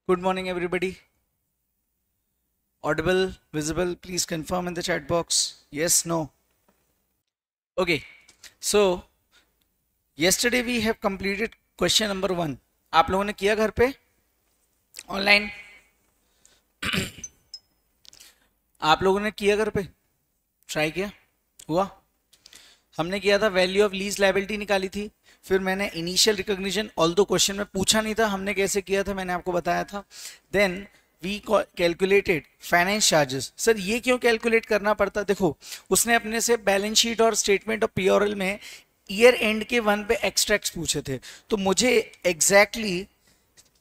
Good morning, everybody. Audible, visible, please confirm in the chat box. Yes, no. Okay, so yesterday we have completed question number 1. आप लोगों ने किया घर पे online? आप लोगों ने किया घर पे, ट्राई किया, हुआ? हमने किया था वैल्यू ऑफ लीज लायबिलिटी निकाली थी, फिर मैंने इनिशियल रिकॉग्निशन, ऑल्दो क्वेश्चन में पूछा नहीं था हमने कैसे किया था, मैंने आपको बताया था. Then we calculated finance charges. Sir ये क्यों कैलकुलेट करना पड़ता? देखो उसने अपने से बैलेंस शीट और स्टेटमेंट ऑफ पीओरएल में ईयर एंड के 1 पे एक्सट्रैक्ट्स पूछे थे, तो मुझे एग्जैक्टली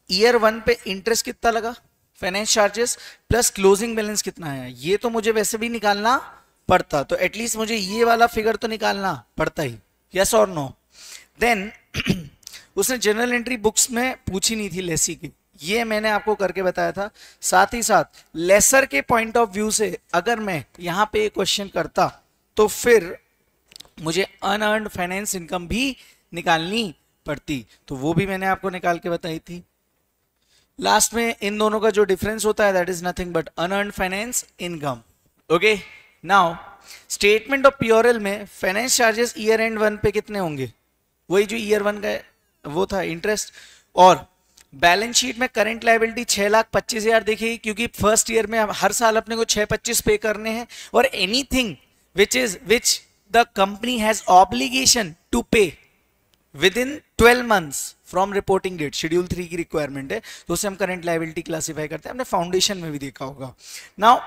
ईयर 1 पे इंटरेस्ट कितना लगा, finance charges plus closing balance कितना है, ये तो मुझे वैसे भी निकालना पड़ता, तो एटलीस्ट मुझे ये वाला फिगर तो निकालना पड़ता ही. यस और नो? देन उसने जनरल एंट्री बुक्स में पूछी नहीं थी लेसी की, ये मैंने आपको करके बताया था. साथ ही साथ लेसर के पॉइंट ऑफ व्यू से अगर मैं यहां पे क्वेश्चन करता तो फिर मुझे अनअर्न्ड फाइनेंस इनकम भी निकालनी पड़ती, तो वो भी मैंने आपको निकाल के बताई थी. लास्ट में इन दोनों का जो डिफरेंस होता है that is nothing but unearned finance income. Okay, now statement of पीओरएल में फाइनेंस चार्जेस ईयर एंड 1 पे कितने होंगे, वही जो ईयर 1 का वो था इंटरेस्ट, और बैलेंस शीट में करंट लायबिलिटी 6,25,000 देखिए, क्योंकि फर्स्ट ईयर में हर साल अपने को 6,25 पे करने हैं, और anything which the company has obligation to pay within 12 months from reporting date, schedule 3 की रिक्वायरमेंट है, तो उसे हम करंट लायबिलिटी क्लासिफाई करते हैं. हमने फाउंडेशन में भी देखा होगा. Now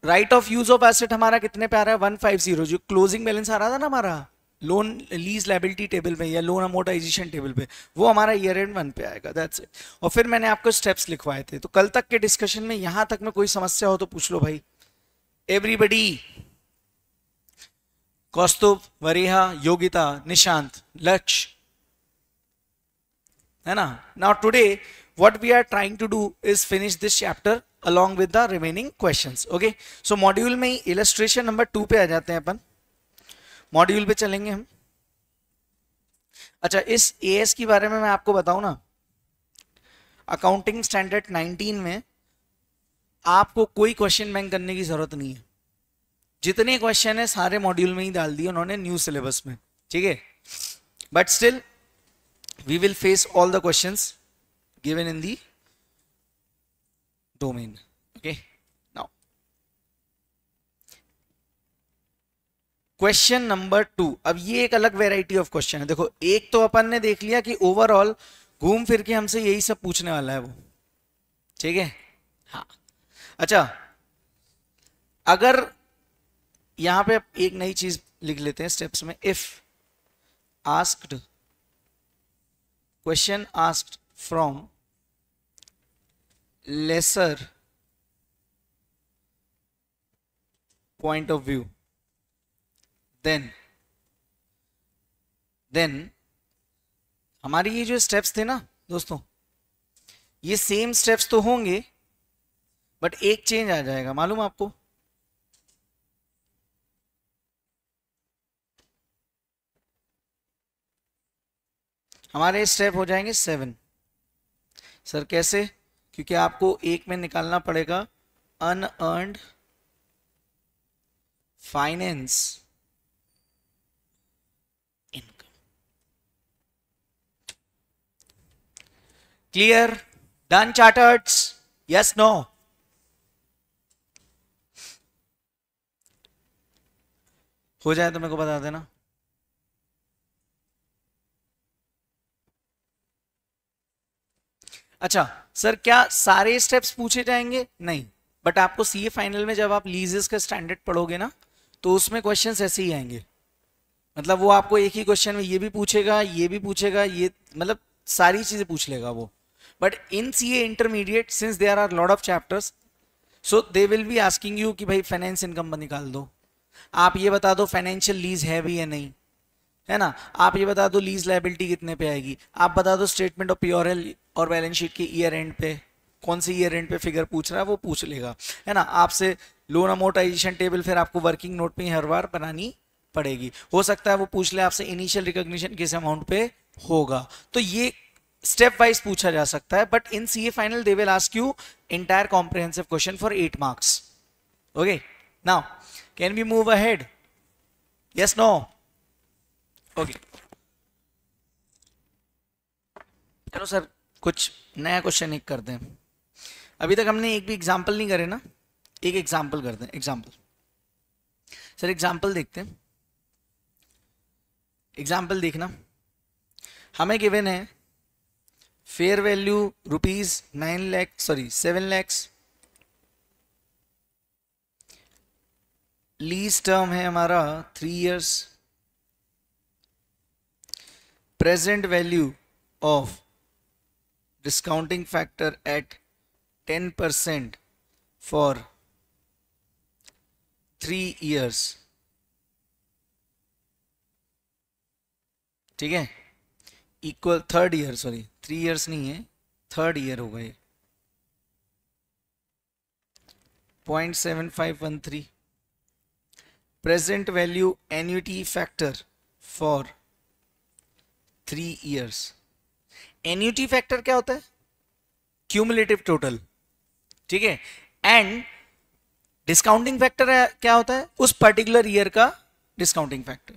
right of use of asset हमारा कितने पे आ रहा है, 150, जो क्लोजिंग बैलेंस आ रहा था ना हमारा लोन लीज लायबिलिटी टेबल पे या लोन अमोर्टाइजेशन टेबल पे, वो हमारा ईयर एंड 1 पे आएगा. That's it. और फिर मैंने आपको स्टेप्स लिखवाए थे, तो कल तक के डिस्कशन में यहां तक में कोई समस्या हो तो पूछ लो भाई. एवरीबडी, कौस्तुभ, वरीहा, योगिता, निशांत, लक्ष्य, है ना? Now today what we are trying to do is finish this chapter along with the remaining questions. okay, so module में ही इलस्ट्रेशन नंबर 2 पे आ जाते हैं अपन. मॉड्यूल पे चलेंगे हम. अच्छा, इस एएस के बारे में मैं आपको बताऊं ना, अकाउंटिंग स्टैंडर्ड 19 में आपको कोई क्वेश्चन बैंक करने की जरूरत नहीं है. जितने क्वेश्चन है सारे मॉड्यूल में ही डाल दिए उन्होंने न्यू सिलेबस में, ठीक है? But still we will face all the questions given in the domain. okay, now question number 2. अब ये एक अलग वेराइटी ऑफ क्वेश्चन है. देखो, एक तो अपन ने देख लिया कि ओवरऑल घूम फिर के हमसे यही सब पूछने वाला है वो, ठीक है? हाँ. अच्छा, अगर यहां पे एक नई चीज लिख लेते हैं स्टेप्स में, if asked, question asked from lesser point of view, then हमारी ये जो स्टेप्स थे ना दोस्तों, ये सेम स्टेप्स तो होंगे बट एक चेंज आ जाएगा, मालूम आपको? हमारे स्टेप हो जाएंगे 7. सर कैसे? क्योंकि आपको एक में निकालना पड़ेगा unearned finance income. Clear? Done chartereds? Yes, no? हो जाए तो मेरे को बता देना. अच्छा सर, क्या सारे स्टेप्स पूछे जाएंगे? नहीं, बट आपको सीए फाइनल में जब आप लीजेस का स्टैंडर्ड पढ़ोगे ना, तो उसमें क्वेश्चंस ऐसे ही आएंगे. मतलब वो आपको एक ही क्वेश्चन में ये भी पूछेगा, ये भी पूछेगा, ये मतलब सारी चीजें पूछ लेगा वो. But in CA intermediate since there are lot of chapters, so they will be asking you कि भाई फाइनेंस इनकम निकाल दो, आप ये बता दो फाइनेंशियल लीज है भी या नहीं, है ना? आप ये बता दो लीज लायबिलिटी कितने पे आएगी, आप बता दो स्टेटमेंट ऑफ पीओरएल और बैलेंस शीट के ईयर एंड पे कौन सी ईयर एंड पे फिगर पूछ रहा है वो पूछ लेगा, है ना? आपसे लोन अमोर्टाइजेशन टेबल फिर आपको वर्किंग नोट में हर बार बनानी पड़ेगी. हो सकता है वो पूछ ले आपसे इनिशियल रिकॉग्निशन किस अमाउंट पे होगा. तो ये स्टेप वाइज पूछा जा सकता है, but in CA final they will ask you entire comprehensive question for 8 marks. Okay, now can we move ahead? Yes, no? Okay, चलो सर कुछ नया क्वेश्चन एक करते हैं. अभी तक हमने एक भी एग्जाम्पल नहीं करे ना, एक एग्जाम्पल करते हैं. एग्जाम्पल सर, एग्जाम्पल देखते हैं. एग्जाम्पल देखना, हमें गिवन है fair value rupees 7 lakhs, lease term है हमारा 3 years, present value of discounting factor at 10% for 3 years. ठीक है, equal 3rd year, sorry 3 years नहीं है, 3rd year होगा ये. 0.7513 present value annuity factor for 3 years. Annuity factor क्या होता है? Cumulative total. ठीक है, एंड डिस्काउंटिंग फैक्टर क्या होता है? उस पर्टिकुलर ईयर का discounting factor.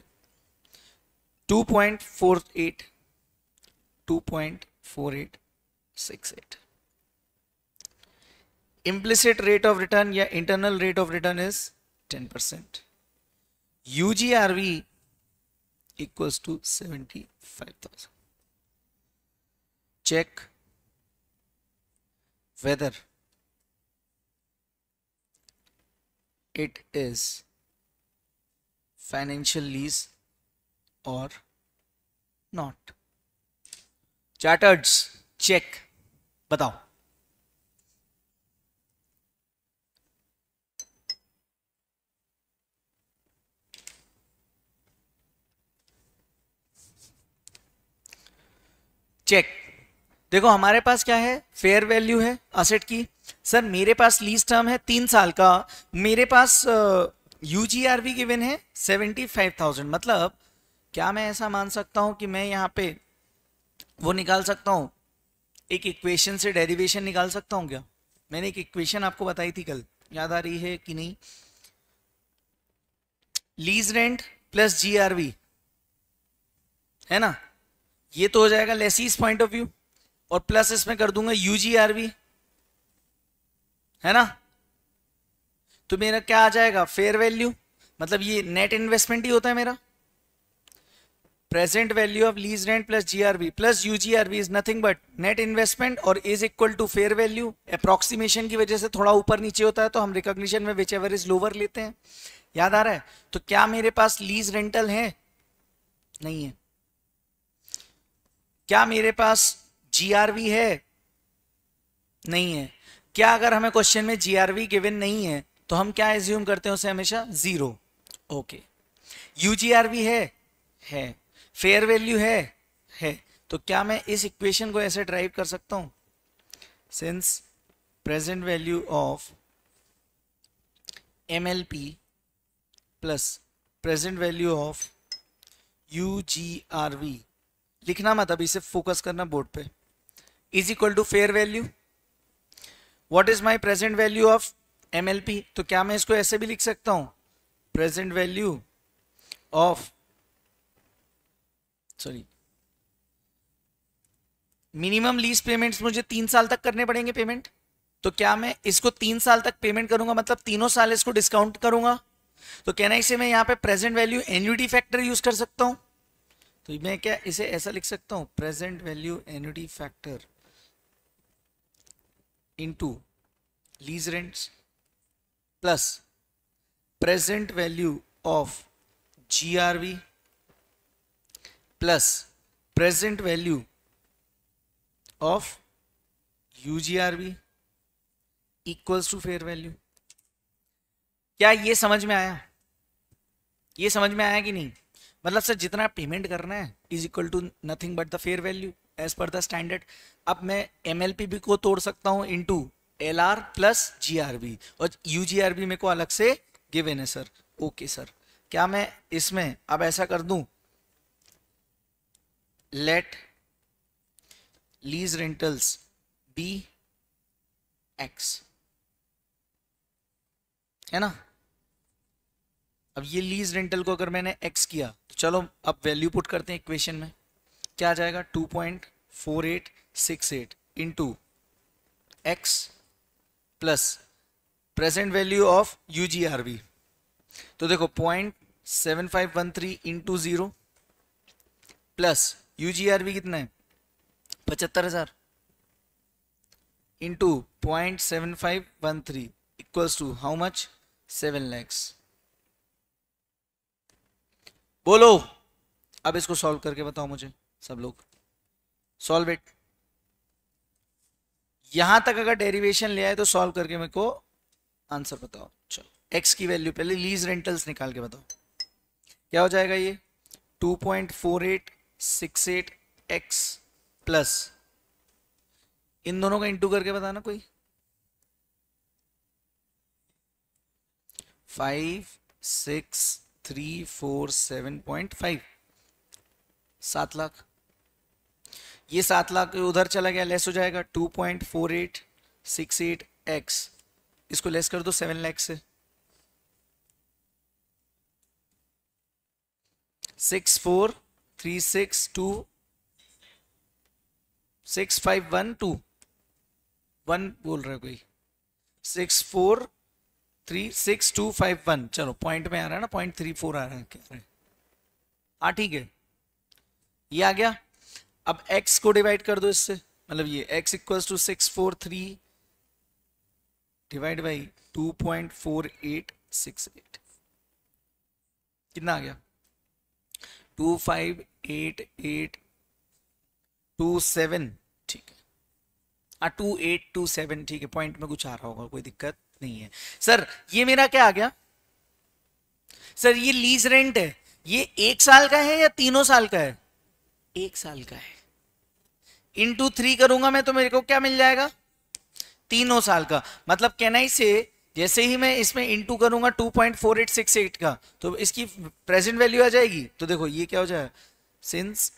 2.4868. Implicit rate of return या internal rate of return is 10%. UGRV equals to 75,000. Check whether it is financial lease or not. Chartered's, check. बताओ. Check. देखो हमारे पास क्या है? फेयर वैल्यू है असेट की. सर मेरे पास लीज टर्म है 3 साल का, मेरे पास यूजीआरवी गिवन है 75,000. मतलब क्या मैं ऐसा मान सकता हूं कि मैं यहां पे वो निकाल सकता हूं, एक इक्वेशन से डेरिवेशन निकाल सकता हूं क्या? मैंने एक इक्वेशन आपको बताई थी कल, याद आ रही है कि नहीं? लीज रेंट प्लस जीआरवी है ना, ये तो हो जाएगा लेसीज पॉइंट ऑफ व्यू, और प्लस इसमें कर दूंगा यूजीआरवी, है ना. तो मेरा क्या आ जाएगा? Fair value. मतलब ये नेट इन्वेस्टमेंट ही होता है मेरा. Present value of lease rent plus GRV plus UGRV is nothing but net investment और is equal to fair value. Approximation की वजह से थोड़ा ऊपर नीचे होता है, तो हम रिकॉग्निशन में विच एवर इज लोअर लेते हैं. याद आ रहा है? तो क्या मेरे पास लीज रेंटल है? नहीं है. क्या मेरे पास जीआरवी है? नहीं है. क्या अगर हमें क्वेश्चन में जीआरवी गिवन नहीं है तो हम क्या एज्यूम करते हैं? उसे हमेशा 0. ओके. यूजीआरवी है. फेयर वैल्यू है. तो क्या मैं इस इक्वेशन को ऐसे ड्राइव कर सकता हूं? Since present value of MLP plus present value of UGRV, लिखना मत अभी, सिर्फ फोकस करना बोर्ड पे, is equal to fair value. What is my present value of MLP? तो क्या मैं इसको ऐसे भी लिख सकता हूं? Present value of, sorry, minimum lease payments मुझे 3 साल तक करने पड़ेंगे पेमेंट. तो क्या मैं इसको 3 साल तक पेमेंट करूंगा, मतलब तीनों साल इसको डिस्काउंट करूंगा. तो कहना इसे मैं यहां पे present value annuity factor use कर सकता हूं. तो मैं क्या इसे ऐसा लिख सकता हूं? Present value annuity factor into lease rents plus present value of GRV plus present value of UGRV equals to fair value. क्या ये समझ में आया? ये समझ में आया कि नहीं? मतलब सर जितना पेमेंट करना है is equal to nothing but the fair value as per the standard. अब मैं एमएलपी को तोड़ सकता हूं इनटू एलआर प्लस जीआरबी, और यूजीआरबी मेरे को अलग से गिवन है सर. ओके सर, क्या मैं इसमें अब ऐसा कर दूं, let lease rentals be x, है ना। अब ये लीज रेंटल को अगर मैंने एक्स किया तो चलो अब वैल्यू पुट करते हैं इक्वेशन में। क्या आ जाएगा 2.4868 into x plus present value of UGRB. तो देखो 0.7513 इंटू 0 प्लस यूजीआरबी कितना है 75,000 into 0.7513 equals to how much 7 lakhs। बोलो अब इसको सॉल्व करके बताओ मुझे सब लोग, सॉल्व इट। यहां तक अगर डेरिवेशन ले आए तो सॉल्व करके मेरे को आंसर बताओ। चलो एक्स की वैल्यू पहले लीज रेंटल्स निकाल के बताओ क्या हो जाएगा। ये 2.4868 एक्स प्लस इन दोनों का इंटू करके बताना कोई 56347.5 7 लाख। ये 7 लाख उधर चला गया, लेस हो जाएगा 2.4868 एक्स, इसको लेस कर दो 7 लाख से 64362 1 बोल रहे कोई 6436251। चलो पॉइंट में आ रहा है ना, 0.34 आ रहा है, क्या रहा है। हाँ ठीक है, ये आ गया। अब x को डिवाइड कर दो इससे, मतलब ये x equals to 643 divide by 2.4868 कितना आ गया 258,827। ठीक है, 2827 ठीक है, पॉइंट में कुछ आ रहा होगा, कोई दिक्कत नहीं है। सर ये मेरा क्या आ गया, सर ये लीज रेंट है, ये 1 साल का है या 3 साल का है, 1 साल का है। इंटू 3 करूंगा मैं तो मेरे को क्या मिल जाएगा 3 साल का। मतलब कहना ही से जैसे ही मैं इसमें इंटू करूंगा 2.4868 का तो इसकी प्रेजेंट वैल्यू आ जाएगी। तो देखो ये क्या हो जाएगा, since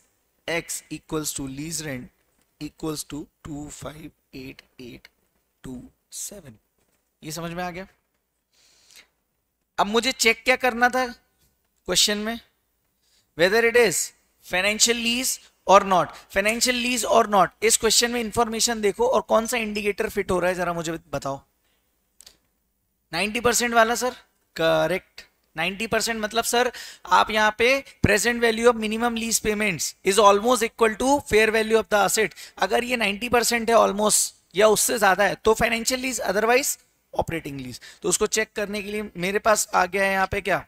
x equals to lease rent equals to 258,827। ये समझ में आ गया। अब मुझे चेक क्या करना था क्वेश्चन में, weather it is financial lease और नॉट, फाइनेंशियल लीज और नॉट। इस क्वेश्चन में इंफॉर्मेशन देखो और कौन सा इंडिकेटर फिट हो रहा है जरा मुझे बताओ। 90% वाला सर, करेक्ट। 90% मतलब सर आप यहाँ पे present value of minimum lease payments is almost equal to fair value of the asset. अगर ये 90% है ऑलमोस्ट या उससे ज्यादा है तो financial lease, otherwise operating lease. तो उसको चेक करने के लिए मेरे पास आ गया है यहाँ पे क्या,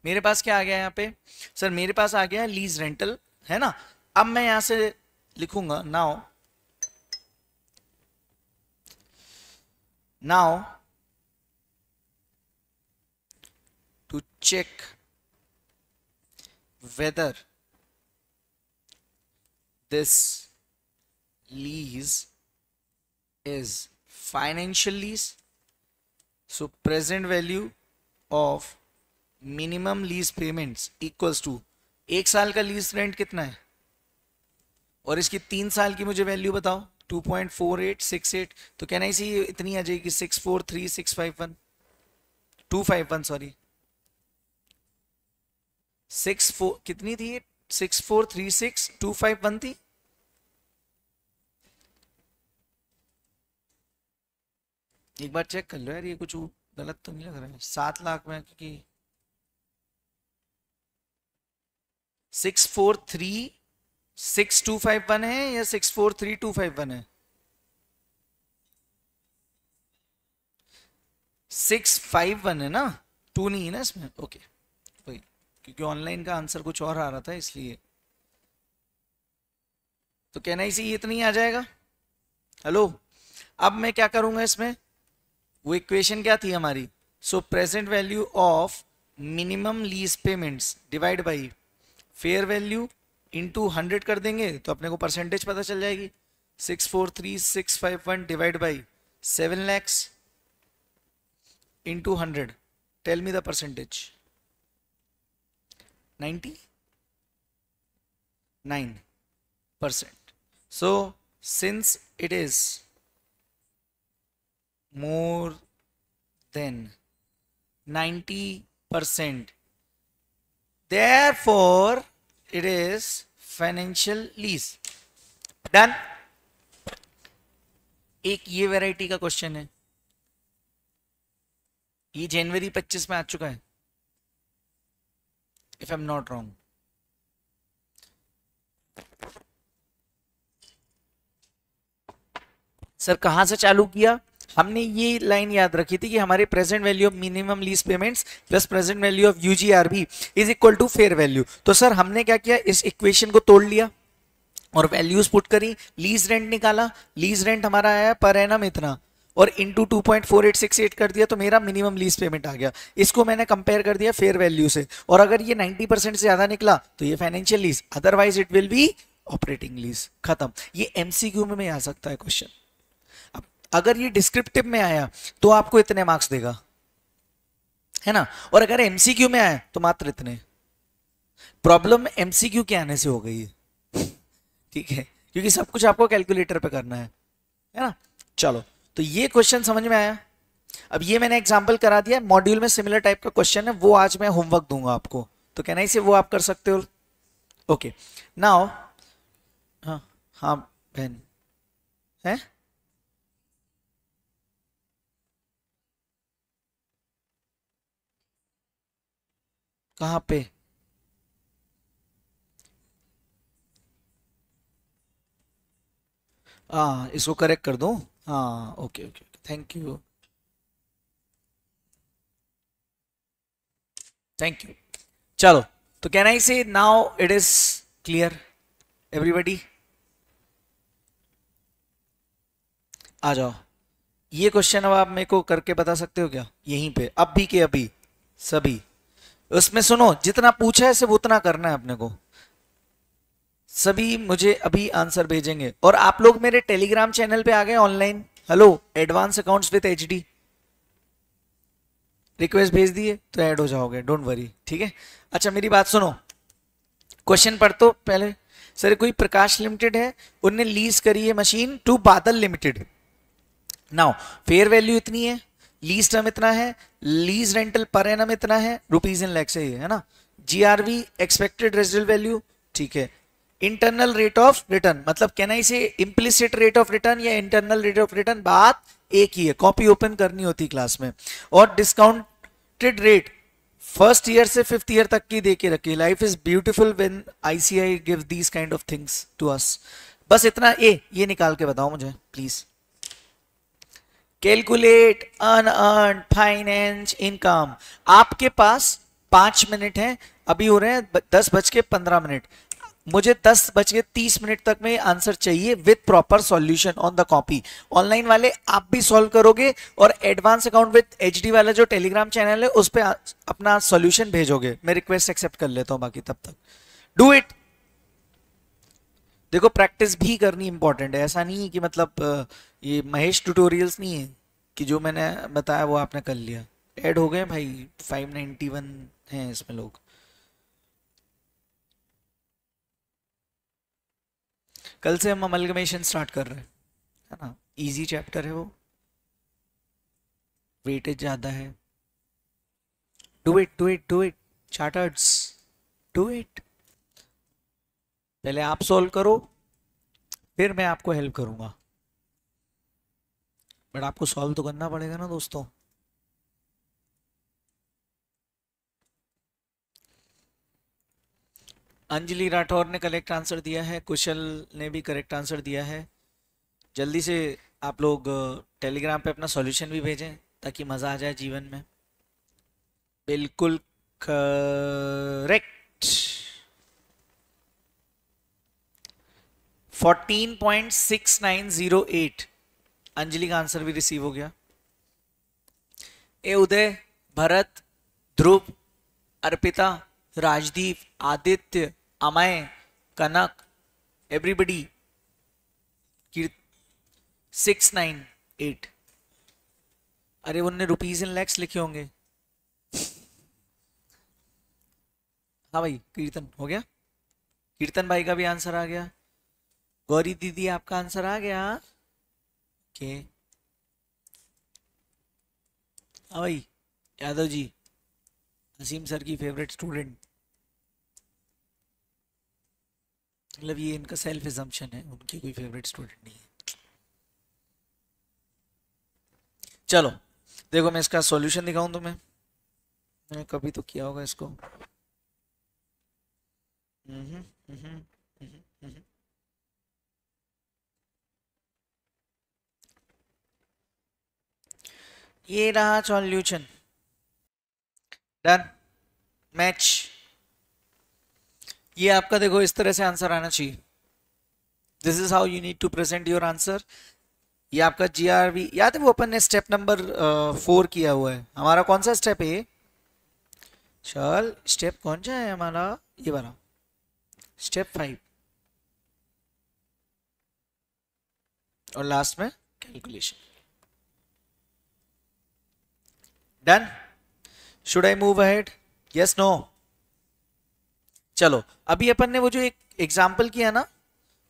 मेरे पास क्या आ गया यहाँ पे सर, मेरे पास आ गया लीज रेंटल, है ना। अब मैं यहां से लिखूंगा now to check whether this lease is financial lease, so present value of minimum lease payments equals to 1 साल का लीज रेंट कितना है और इसकी 3 साल की मुझे वैल्यू बताओ 2.4868। तो कहना इसी इतनी आ जाएगी 643,651 251 सॉरी 64 कितनी थी 6436251 थी। एक बार चेक कर लो यार, ये कुछ गलत तो नहीं लग रहा है। 7 लाख में क्योंकि 6436251 है या 643,251 है, 651 है ना, 2 नहीं है ना इसमें। ओके वही, क्योंकि ऑनलाइन का आंसर कुछ और आ रहा था इसलिए। तो कहना इसी इतनी आ जाएगा। हेलो, अब मैं क्या करूंगा इसमें, वो इक्वेशन क्या थी हमारी, सो present value of minimum lease payments divide by fair value into 100 कर देंगे तो अपने को परसेंटेज पता चल जाएगी। 643,651 divide by 7 lakhs into 100, tell me the percentage. 99%। So since it is more than 90%, therefore it is financial lease. Done. एक ये वैरायटी का क्वेश्चन है, ये जनवरी 25 में आ चुका है if I am not wrong. Sir कहां से चालू किया? हमने ये लाइन याद रखी थी कि हमारे present value of minimum lease payments plus present value of यूजीआरबी is equal to fair value. तो सर हमने क्या किया, इस इक्वेशन को तोड़ लिया और वैल्यूज पुट करी, लीज रेंट निकाला, लीज रेंट हमारा आया पर एनम इतना और इंटू 2.4868 कर दिया, तो मेरा मिनिमम लीज पेमेंट आ गया। इसको मैंने कंपेयर कर दिया फेयर वैल्यू से, और अगर ये 90% से ज्यादा निकला तो ये financial lease, otherwise it will be operating lease. खत्म। ये एमसीक्यू में आ सकता है क्वेश्चन। अगर ये डिस्क्रिप्टिव में आया तो आपको इतने मार्क्स देगा, है ना, और अगर एमसीक्यू में आया तो मात्र इतने। प्रॉब्लम एमसीक्यू के आने से हो गई है, ठीक है, क्योंकि सब कुछ आपको कैलकुलेटर पे करना है ना। चलो, तो ये क्वेश्चन समझ में आया। अब ये मैंने एग्जांपल करा दिया, मॉड्यूल में सिमिलर टाइप का क्वेश्चन है, वो आज मैं होमवर्क दूंगा आपको, तो कहना ही से वो आप कर सकते हो। ओके नाउ, हाँ हाँ बहन है, कहाँ पे? हाँ इसको करेक्ट कर दूं। हाँ okay okay, thank you thank you. चलो, तो can I say now it is clear everybody? आ जाओ, ये क्वेश्चन अब आप मेरे को करके बता सकते हो क्या यहीं पे, अभी के अभी सभी? उसमें सुनो, जितना पूछा है सिर्फ उतना करना है अपने को। सभी मुझे अभी आंसर भेजेंगे, और आप लोग मेरे टेलीग्राम चैनल पे आ गए online? Hello, advance accounts with HD, request भेज दिए तो ऐड हो जाओगे, डोंट वरी, ठीक है। अच्छा मेरी बात सुनो, क्वेश्चन पढ़ तो पहले। सर कोई प्रकाश लिमिटेड है, उनने लीज करी है मशीन टू बादल लिमिटेड। नाउ फेयर वैल्यू इतनी है, लीज टर्म इतना है, लीज रेंटल पर एनम इतना है, रुपीज इन लैक्स है ना। जीआरवी एक्सपेक्टेड रेजिडुअल वैल्यू, ठीक है। इंटरनल रेट ऑफ रिटर्न, मतलब कहना इसे इम्प्लिसिट रेट ऑफ रिटर्न या इंटरनल रेट ऑफ रिटर्न, बात एक ही है, कॉपी ओपन करनी होती क्लास में। और डिस्काउंटेड रेट फर्स्ट ईयर से फिफ्थ ईयर तक की देके रखी। Life is beautiful when ICAI gives these kind of things to us. बस इतना, ये निकाल के बताओ मुझे please. Calculate unearned finance income. आपके पास 5 मिनट है, अभी हो रहे हैं 10:15। मुझे 10:30 तक में आंसर चाहिए with proper solution on the copy. Online वाले आप भी सॉल्व करोगे, और एडवांस अकाउंट विद एचडी वाला जो टेलीग्राम चैनल है उस पर अपना सॉल्यूशन भेजोगे। मैं रिक्वेस्ट एक्सेप्ट कर लेता हूं, बाकी तब तक डू इट। देखो प्रैक्टिस भी करनी इंपॉर्टेंट है, ऐसा नहीं है कि मतलब ये महेश ट्यूटोरियल्स नहीं है कि जो मैंने बताया वो आपने कर लिया। ऐड हो गए भाई, 591 हैं इसमें लोग। कल से हम अमलगमेशन स्टार्ट कर रहे हैं, है ना, इजी चैप्टर है वो, वेटेज ज्यादा है। Do it do it do it chartereds, do it. पहले आप सॉल्व करो, फिर मैं आपको हेल्प करूंगा, बट आपको सॉल्व तो करना पड़ेगा ना दोस्तों। अंजलि राठौर ने करेक्ट आंसर दिया है, कुशल ने भी करेक्ट आंसर दिया है। जल्दी से आप लोग टेलीग्राम पे अपना सॉल्यूशन भी भेजें ताकि मज़ा आ जाए जीवन में। बिल्कुल करेक्ट। 14.6908 अंजलि का आंसर भी रिसीव हो गया। ए उदय, भरत, ध्रुव, अर्पिता, राजदीप, आदित्य, अमय, कनक, एवरीबडी 698। अरे उनने रुपीज इन लैक्स लिखे होंगे। हाँ भाई, कीर्तन हो गया, कीर्तन भाई का भी आंसर आ गया। गौरी दीदी आपका आंसर आ गया? ओके, भाई यादव जी, असीम सर की फेवरेट स्टूडेंट, मतलब ये इनका सेल्फ एजम्पशन है, उनकी कोई फेवरेट स्टूडेंट नहीं है। चलो देखो, मैं इसका सॉल्यूशन दिखाऊं तुम्हें, मैंने कभी तो किया होगा इसको। हम्म, हम्म, हम्म। ये रहा सॉल्यूशन, डन, मैच। ये आपका देखो इस तरह से आंसर आना चाहिए। This is how you need to present your answer. ये आपका जीआरवी याद है, वो अपन ने स्टेप नंबर 4 किया हुआ है। हमारा कौन सा स्टेप है? चल स्टेप कौन सा है हमारा? ये वाला, स्टेप 5, और लास्ट में calculation. Done, should I move ahead, yes no? चलो अभी अपन ने वो जो एक एग्जाम्पल किया ना,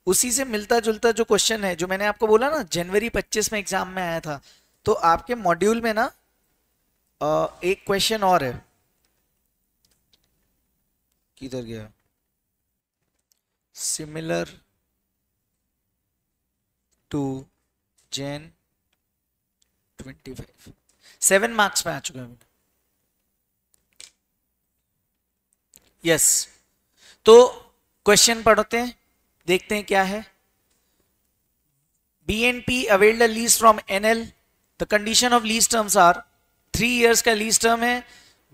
उसी से मिलता जुलता जो क्वेश्चन है, जो मैंने आपको बोला ना जनवरी 25 में एग्जाम में आया था, तो आपके मॉड्यूल में ना एक क्वेश्चन और है। किधर गया? सिमिलर टू जैन 25, 7 मार्क्स में आ चुका है। यस, तो क्वेश्चन पढ़ते हैं, देखते हैं क्या है। BNP availed a lease from NL. The condition of lease terms are 3 years का lease term है,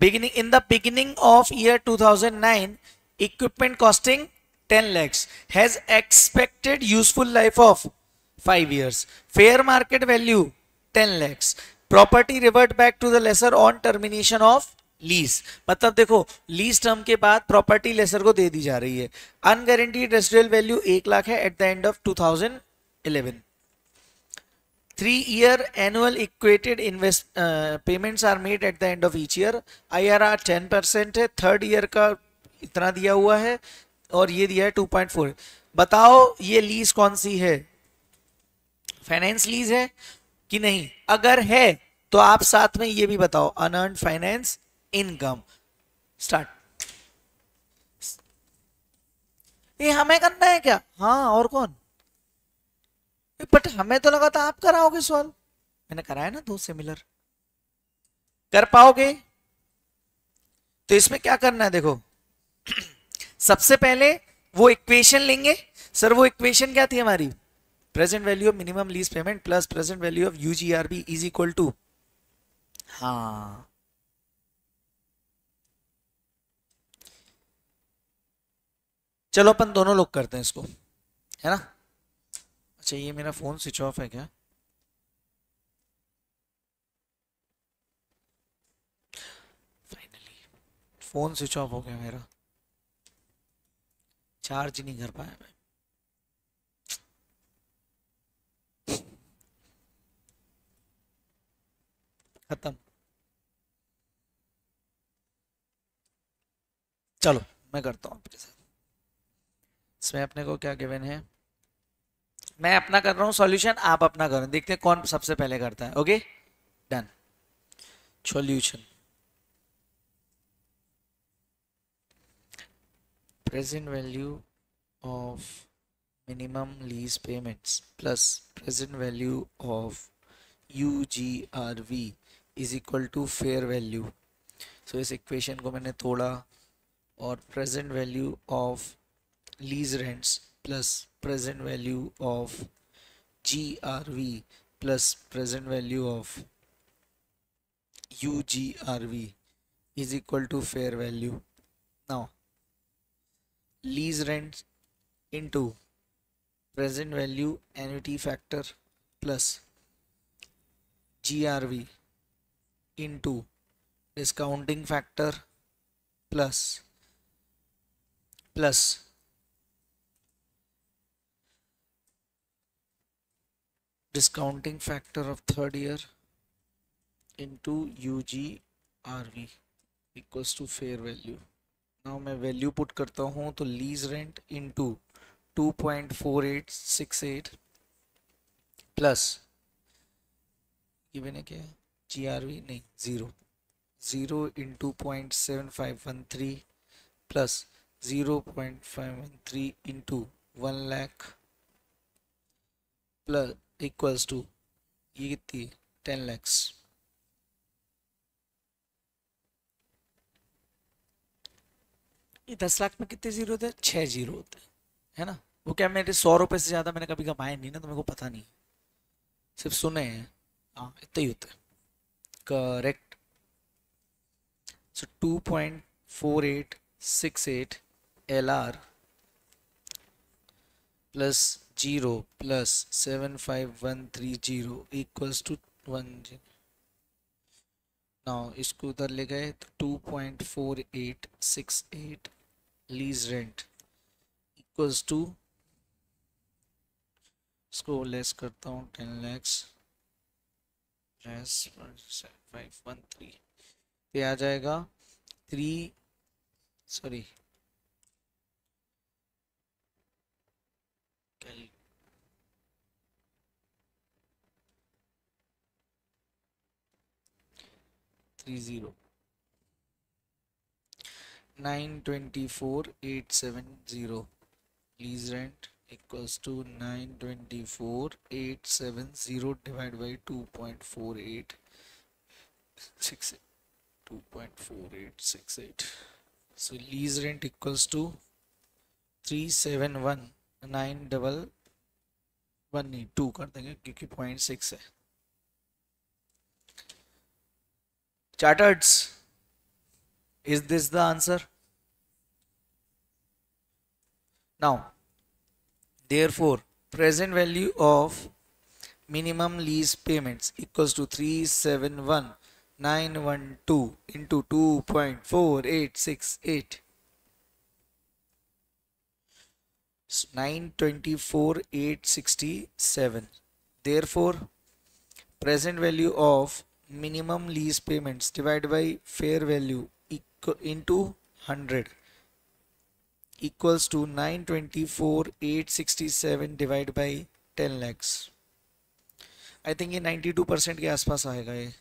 beginning in the beginning of year 2009, equipment costing 10 lakhs has expected useful life of 5 years, fair market value 10 lakhs, property revert back to the lessor on termination of lease. मतलब देखो, lease term के बाद property laser को दे दी जा रही है। Unguaranteed residual value 1 lakh है eight the end of 2011। 3-year annual equated invest payments are made at the end of each year. IRR 10% है, थर्ड ईयर का इतना दिया हुआ है, और ये दिया है 2.4। बताओ ये लीज कौन सी है? फाइनेंस लीज है कि नहीं? अगर है तो आप साथ में ये भी बताओ, अनअर्न्ड फाइनेंस इनकम। स्टार्ट। ये हमें करना है क्या? हाँ, और कौन? बट हमें तो लगा था आप कराओगे सॉल्व। मैंने कराया ना 2 सिमिलर। कर पाओगे? तो इसमें क्या करना है देखो, सबसे पहले वो इक्वेशन लेंगे। सर वो इक्वेशन क्या थी हमारी? Present value of minimum lease payment plus present value of यूजीआरबी is equal to, हाँ, चलो अपन दोनों लोग करते हैं इसको, है ना? अच्छा, ये मेरा फोन स्विच ऑफ है क्या? फाइनली फोन स्विच ऑफ हो गया मेरा, चार्ज नहीं कर पाया मैं। खत्म। चलो मैं करता हूँ आपके साथ। इसमें अपने को क्या गिवन है? मैं अपना कर रहा हूँ सॉल्यूशन, आप अपना करो, देखते हैं कौन सबसे पहले करता है। Okay, done. Solution, present value of minimum lease payments plus present value of UGRV is equal to fair value। so इस इक्वेशन को मैंने तोड़ा, और present value of lease rents plus present value of GRV plus present value of UGRV is equal to fair value। now lease rents into present value annuity factor plus GRV into discounting factor plus discounting factor of third year into UGRV equals to fair value। now मैं value put करता हूँ, तो lease rent into 2.4868 plus given है क्या, GRV नहीं, 0 into 0.7513 plus 0.513 into 1 lakh plus equals to ये कितनी 10 लैक्स। ये 10 लाख में कितने जीरो होते हैं, 6 जीरो होते हैं, है ना। वो क्या, मेरे 100 रुपए से ज्यादा मैंने कभी कमाए नहीं ना, तो मेरे को पता नहीं, सिर्फ सुने हैं। हाँ इतना ही होता है, correct. So 2.4868 LR plus 0 plus 75130 equals to 1। Now इसको उधर ले गए तो 2.4868 लीज रेंट इक्वल्स टू, इसको लेस करता हूँ 10 लैक्स लेस 513, ये आ जाएगा 3 sorry 924,870 lease rent equals to 924,870 divided by 2.4868. So lease rent equals to 371,911 कर देंगे क्योंकि 0.6 है। Chartered's, is this the answer? Now, therefore, present value of minimum lease payments equals to 371,912 into 2.4868. 924,867. Therefore, present value of minimum lease payments divided by fair value into 100 equals to 924,867 divided by 10 lakhs. I think ये 92% के आसपास आएगा, ये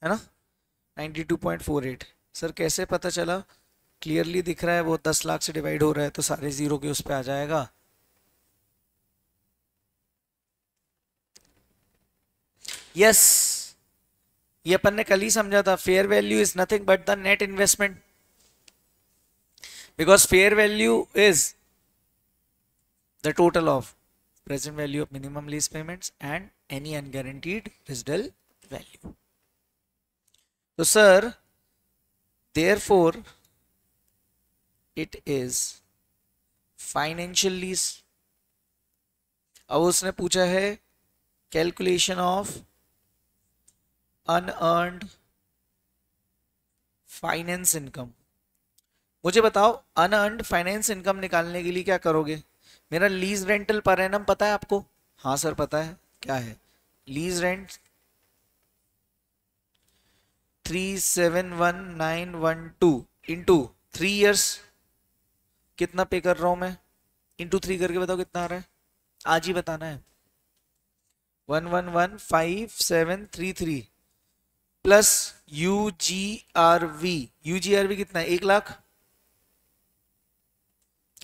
है ना, 92.48। Sir कैसे पता चला, क्लियरली दिख रहा है वो 10 लाख से डिवाइड हो रहा है तो सारे जीरो के उस पे आ जाएगा। यस, ये अपन ने कल ही समझा था, fair value is nothing but the net investment, because fair value is the total of present value of minimum lease payments and any unguaranteed residual value. तो sir therefore it is financial lease. अब उसने पूछा है calculation of unearned finance income. मुझे बताओ unearned finance income निकालने के लिए क्या करोगे। मेरा लीज रेंटल पर एनम पता है आपको? हाँ सर पता है। क्या है लीज रेंट? 371,912 इंटू 3 ईयर्स, कितना पे कर रहा हूं मैं, इंटू 3 करके बताओ कितना आ रहा है, आज ही बताना है। 111,5733 प्लस यूजीआरवी, यूजीआरवी कितना है, 1 लाख।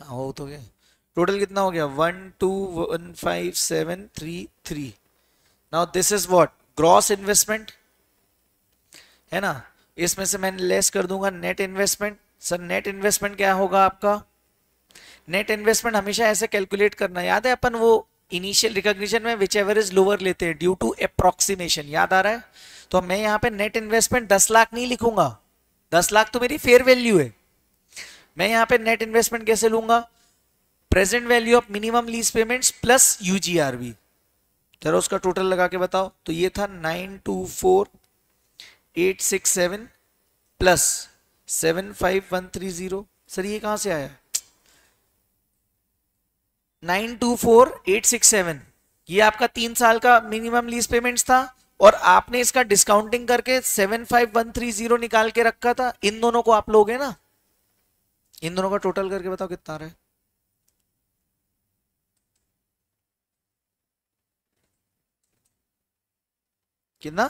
हो तो गया, टोटल कितना हो गया 1215733। Now this is what, gross investment है ना, इसमें से मैं लेस कर दूंगा net investment. Sir net investment क्या होगा आपका? नेट इन्वेस्टमेंट हमेशा ऐसे कैलकुलेट करना, याद है अपन वो इनिशियल रिकॉग्निशन में विच एवर इज लोअर लेते हैं ड्यू टू अप्रोक्सीमेशन, याद आ रहा है? तो मैं यहाँ पे नेट इन्वेस्टमेंट 10 लाख नहीं लिखूंगा, 10 लाख तो मेरी फेयर वैल्यू है। मैं यहाँ पे नेट इन्वेस्टमेंट कैसे लूंगा, present value of minimum lease payments plus UGRV. जरा उसका टोटल लगा के बताओ। तो ये था 924,867 प्लस 75130। सर ये कहां से आया 924,867? ये आपका 3 साल का मिनिमम लीज पेमेंट्स था और आपने इसका डिस्काउंटिंग करके 75130 निकाल के रखा था। इन दोनों को आप लोगे ना, इन दोनों का टोटल करके बताओ कितना आ रहा है। कितना?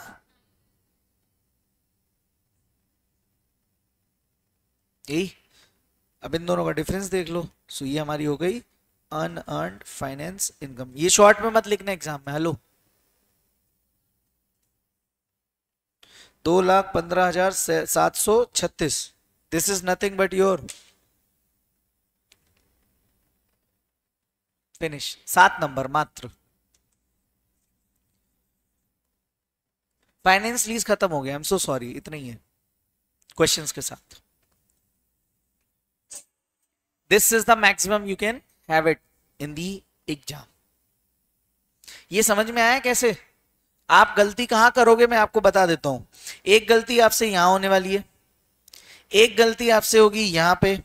यही। अब इन दोनों का डिफरेंस देख लो। सो ये हमारी हो गई अनअर्न्ड फाइनेंस इनकम। ये शॉर्ट में मत लिखना एग्जाम में। Hello, 2,15,736। This is nothing but your finish. 7 number मात्र। फाइनेंस लीज खत्म हो गया। आई एम सो सॉरी, इतना ही है क्वेश्चंस के साथ। This is the maximum you can have it in the exam. ये समझ में आया कैसे? आप गलती कहां करोगे मैं आपको बता देता हूं। एक गलती आपसे यहां होने वाली है, एक गलती आपसे होगी यहां पे।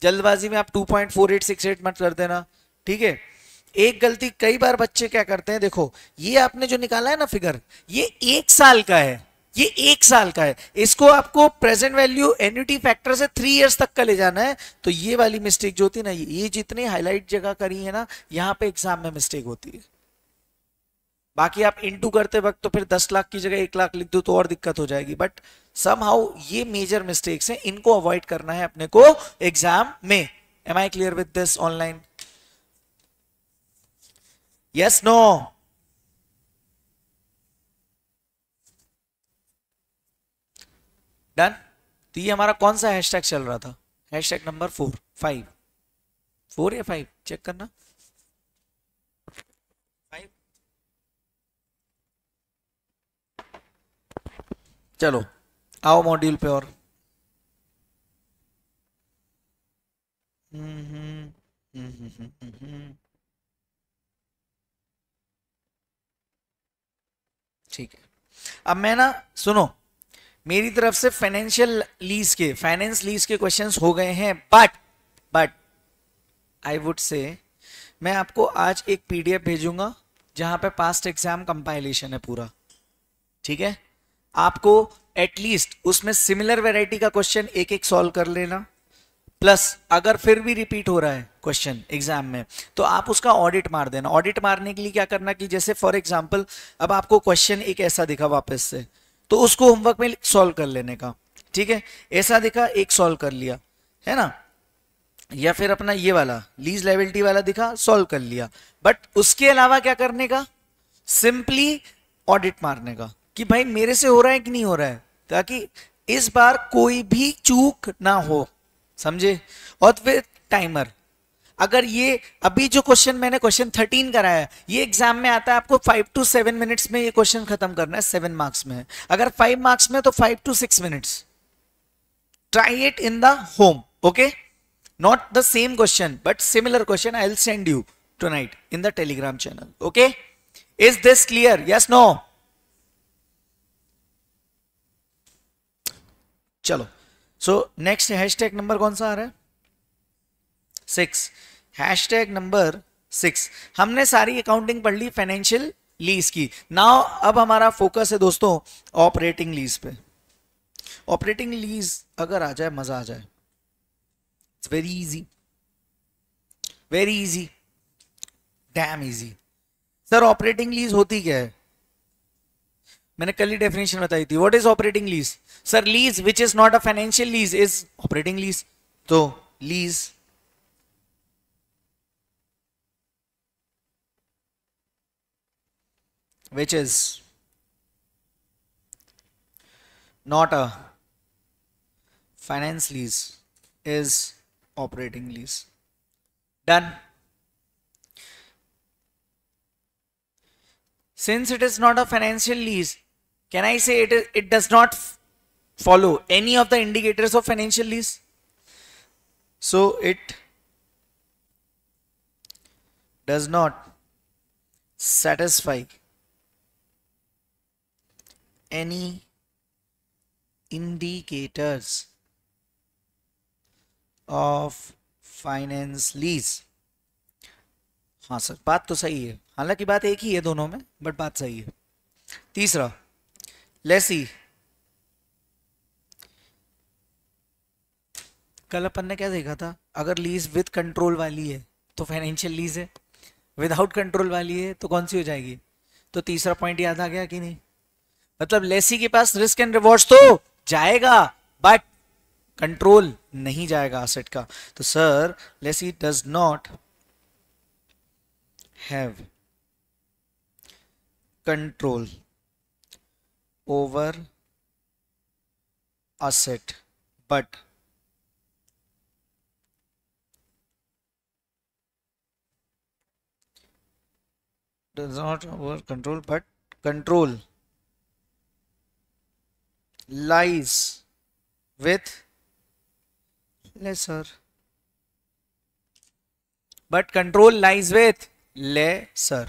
जल्दबाजी में आप 2.4868 मत कर देना, ठीक है। एक गलती कई बार बच्चे क्या करते हैं, देखो ये आपने जो निकाला है ना फिगर, ये 1 साल का है, ये 1 साल का है। इसको आपको प्रेजेंट वैल्यू एन्युटी फैक्टर से 3 इयर्स तक का ले जाना है। तो ये वाली मिस्टेक जो होती है ना, ये जितने हाईलाइट जगह करी है ना, यहां पे एग्जाम में मिस्टेक होती है। बाकी आप इनटू करते वक्त तो फिर 10 लाख की जगह 1 लाख लिख दो तो और दिक्कत हो जाएगी। बट समहाउ ये मेजर मिस्टेक्स हैं, इनको अवॉइड करना है अपने को एग्जाम में। Am I clear with this online? Yes no? Done. तो ये हमारा कौन सा हैशटैग चल रहा था? हैशटैग नंबर 4 या 5 चेक करना। 5। चलो आओ मॉड्यूल पे। और ठीक है। अब मैं ना, सुनो, मेरी तरफ से फाइनेंशियल लीज के, फाइनेंस लीज के क्वेश्चंस हो गए हैं। बट आई वुड से मैं आपको आज एक पीडीएफ भेजूंगा जहां पे पास्ट एग्जाम कंपाइलेशन है पूरा, ठीक है। आपको एटलीस्ट उसमें सिमिलर वैरायटी का क्वेश्चन एक एक सॉल्व कर लेना, प्लस अगर फिर भी रिपीट हो रहा है क्वेश्चन एग्जाम में तो आप उसका ऑडिट मार देना। ऑडिट मारने के लिए क्या करना कि जैसे फॉर एग्जांपल अब आपको क्वेश्चन एक ऐसा दिखा वापस से, तो उसको होमवर्क में सॉल्व कर लेने का, ठीक है। ऐसा दिखा, एक सॉल्व कर लिया, है ना। या फिर अपना ये वाला लीज लायबिलिटी वाला दिखा, सॉल्व कर लिया। बट उसके अलावा क्या करने का, सिंपली ऑडिट मारने का कि भाई मेरे से हो रहा है कि नहीं हो रहा है, ताकि इस बार कोई भी चूक ना हो, समझे। और फिर टाइमर, अगर ये अभी जो क्वेश्चन मैंने क्वेश्चन 13 कराया है, ये एग्जाम में आता है आपको 5 to 7 मिनट्स में ये क्वेश्चन खत्म करना है। 7 मार्क्स में है, अगर 5 मार्क्स में तो 5 to 6 minutes. Try it in the home, okay. Not the same question but similar question I will send you tonight in the Telegram channel, okay. Is this clear? Yes no? चलो, so next hashtag number कौन सा आ रहा है? 6। Hashtag number 6। हमने सारी accounting पढ़ ली financial lease की। Now अब हमारा फोकस है दोस्तों ऑपरेटिंग लीज पे। ऑपरेटिंग लीज अगर आ जाए मजा आ जाए। It's very easy, very easy, dam easy. Sir operating lease होती क्या है? मैंने कल ही डेफिनेशन बताई थी। What is operating lease? Sir lease which is not a financial lease is operating lease. तो lease which is not a finance lease is operating lease. Done. Since it is not a financial lease, can I say it does not follow any of the indicators of financial lease? So it does not satisfy any indicators of finance lease. हाँ sir, बात तो सही है, हालांकि बात एक ही है दोनों में, बट बात सही है। तीसरा, लेसी। कल अपन ने क्या देखा था? अगर लीज विद कंट्रोल वाली है तो फाइनेंशियल लीज है, विदाउट कंट्रोल वाली है तो कौन सी हो जाएगी? तो तीसरा पॉइंट याद आ गया कि नहीं? मतलब लेसी के पास रिस्क एंड रिवॉर्ड्स तो जाएगा बट कंट्रोल नहीं जाएगा असेट का। तो sir lessee does not have control over asset but does not over control but control lies with lesser but control lies with lesser।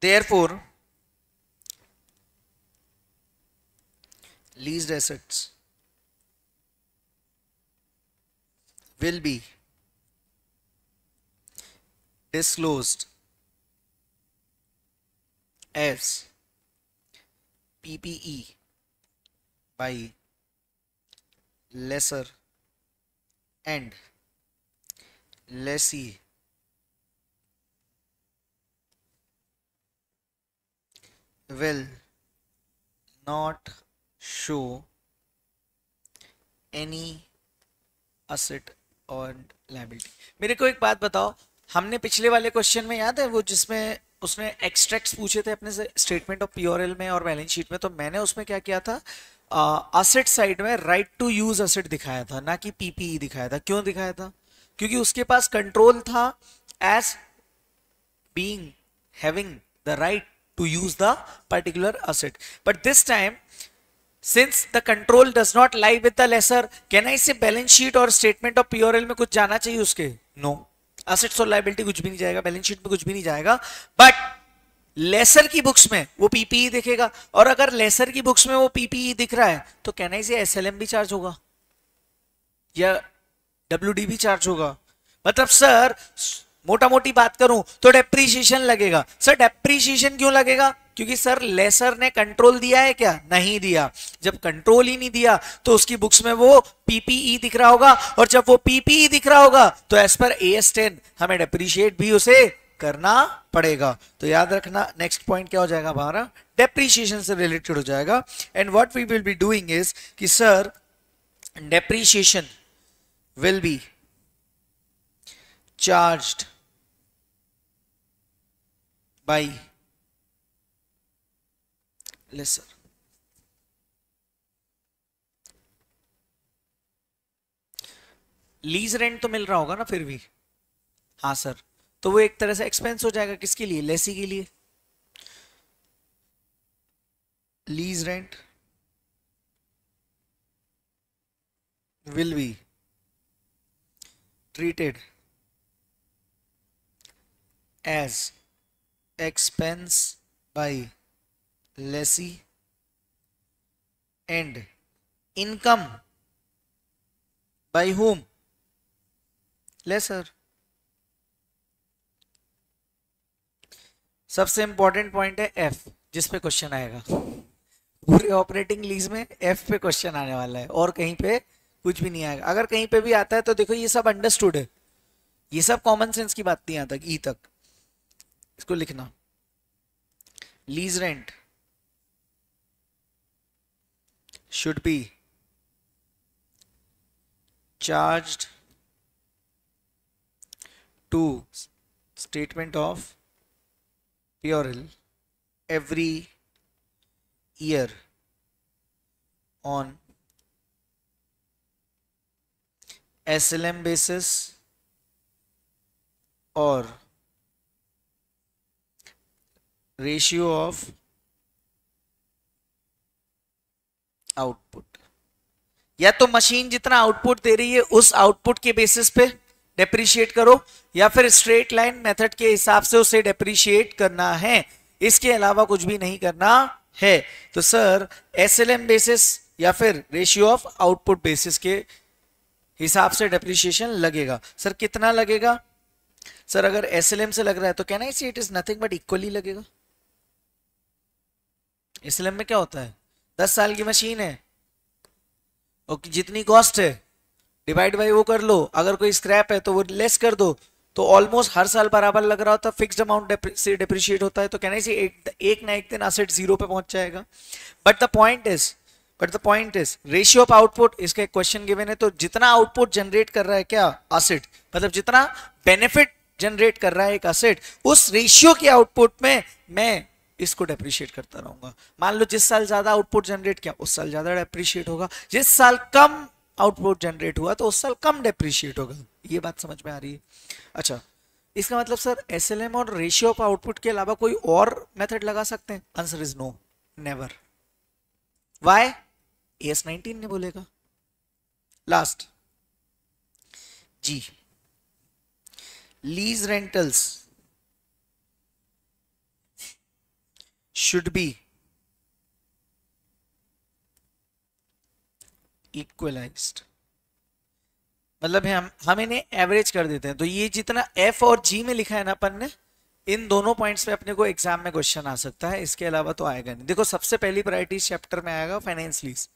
Therefore, leased assets will be disclosed as PPE by lessor and lessee will not show any asset और liability। मेरे को एक बात बताओ, हमने पिछले वाले question में याद है वो जिसमें उसने एक्सट्रैक्ट्स पूछे थे अपने से स्टेटमेंट ऑफ पीओएल में और बैलेंस शीट में, तो मैंने उसमें क्या किया था, असेट साइड में राइट टू यूज असेट दिखाया था, ना कि पीपीई दिखाया था। क्यों दिखाया था? क्योंकि उसके पास कंट्रोल था as being having the right to use the particular asset, but this time since the control does not lie with the lessor, can I say balance sheet और statement of P&L में कुछ जाना चाहिए उसके? No, assets और liability कुछ भी नहीं जाएगा, balance sheet में कुछ भी नहीं जाएगा, but लेसर की बुक्स में वो पीपीई दिखेगा। और अगर लेसर की बुक्स में वो पीपीई दिख रहा है तो कैन आई से एसएलएम भी चार्ज होगा या डब्ल्यूडी भी चार्ज होगा। मतलब सर मोटा मोटी बात करूं तो डेप्रीशिएशन लगेगा। सर डेप्रीशिएशन क्यों लगेगा? क्योंकि सर लेसर ने कंट्रोल दिया है क्या? नहीं दिया। जब कंट्रोल ही नहीं दिया तो उसकी बुक्स में वो पीपीई दिख रहा होगा, और जब वो पीपीई दिख रहा होगा तो एज पर AS10 हमें डेप्रीशिएट भी उसे करना पड़ेगा। तो याद रखना नेक्स्ट पॉइंट क्या हो जाएगा हमारा, डेप्रीशिएशन से रिलेटेड हो जाएगा। And what we will be doing is कि sir depreciation will be charged by lesser। Lease rent तो मिल रहा होगा ना फिर भी? हाँ सर, तो वो एक तरह से एक्सपेंस हो जाएगा। किसके लिए? लेसी के लिए। Lease rent will be treated as expense by lessee and income by whom? Lessor। सबसे इंपॉर्टेंट पॉइंट है एफ, जिस पे क्वेश्चन आएगा। पूरे ऑपरेटिंग लीज में एफ पे क्वेश्चन आने वाला है और कहीं पे कुछ भी नहीं आएगा। अगर कहीं पे भी आता है तो देखो ये सब अंडरस्टूड है, ये सब कॉमन सेंस की बात नहीं आता ई तक। इसको लिखना, lease rent should be charged to statement of P&L every year on SLM basis or ratio of output. या तो मशीन जितना आउटपुट दे रही है उस आउटपुट के बेसिस पे डेप्रीशिएट करो, या फिर स्ट्रेट लाइन मेथड के हिसाब से उसे डेप्रीशिएट करना है, इसके अलावा कुछ भी नहीं करना है। तो सर एसएलएम बेसिस या फिर रेशियो ऑफ आउटपुट बेसिस के हिसाब से डेप्रीशिएशन लगेगा। सर कितना लगेगा? सर अगर एसएलएम से लग रहा है तो can I say it is nothing but equally लगेगा। एसएलएम में क्या होता है, 10 साल की मशीन है और जितनी कॉस्ट है डिवाइड बाई वो कर लो, अगर कोई स्क्रैप है तो वो लेस कर दो, तो ऑलमोस्ट हर साल बराबर लग रहा होता है, फिक्स्ड अमाउंट से डिप्रिशिएट होता है, तो कहने से एक ना एक दिन एसेट जीरो पे पहुंच जाएगा। But the point is ratio of output, इसका एक क्वेश्चन गिवन है, तो जितना आउटपुट जनरेट कर रहा है क्या एसेट, मतलब जितना बेनिफिट जनरेट कर रहा है एक एसेट, उस रेशियो के आउटपुट में मैं इसको डेप्रिशिएट करता रहूंगा। मान लो जिस साल ज्यादा आउटपुट जनरेट किया उस साल ज्यादा डेप्रिशिएट होगा, जिस साल कम आउटपुट जनरेट हुआ तो उस साल कम डेप्रिशिएट होगा। ये बात समझ में आ रही है? अच्छा, इसका मतलब सर एसएलएम और रेशियो ऑफ आउटपुट के अलावा कोई और मेथड लगा सकते हैं? Answer is no, never. Why? AS 19 ने बोलेगा। Last G, lease rentals should be equalised, मतलब हम इन्हें एवरेज कर देते हैं, तो ये जितना एफ और जी में लिखा है ना अपन ने, इन दोनों पॉइंट्स पे अपने को एग्जाम में क्वेश्चन आ सकता है, इसके अलावा तो आएगा नहीं। देखो सबसे पहली प्रायोरिटी चैप्टर में आएगा फाइनेंस लीज,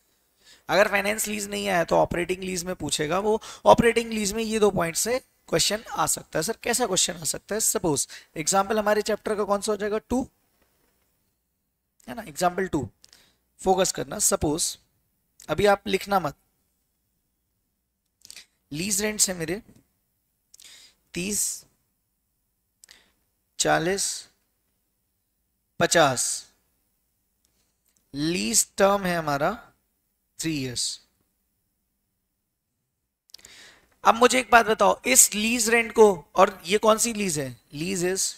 अगर फाइनेंस लीज नहीं आया तो ऑपरेटिंग लीज में पूछेगा वो, ऑपरेटिंग लीज में ये दो पॉइंट से क्वेश्चन आ सकता है। सर कैसा क्वेश्चन आ सकता है? सपोज एग्जाम्पल हमारे चैप्टर का कौन सा हो जाएगा? 2 है ना, एग्जाम्पल 2 फोकस करना। सपोज अभी आप लिखना मत, लीज रेंट है मेरे 30, 40, 50, लीज टर्म है हमारा 3 इयर्स। अब मुझे एक बात बताओ, इस लीज रेंट को, और ये कौन सी लीज है? लीज इज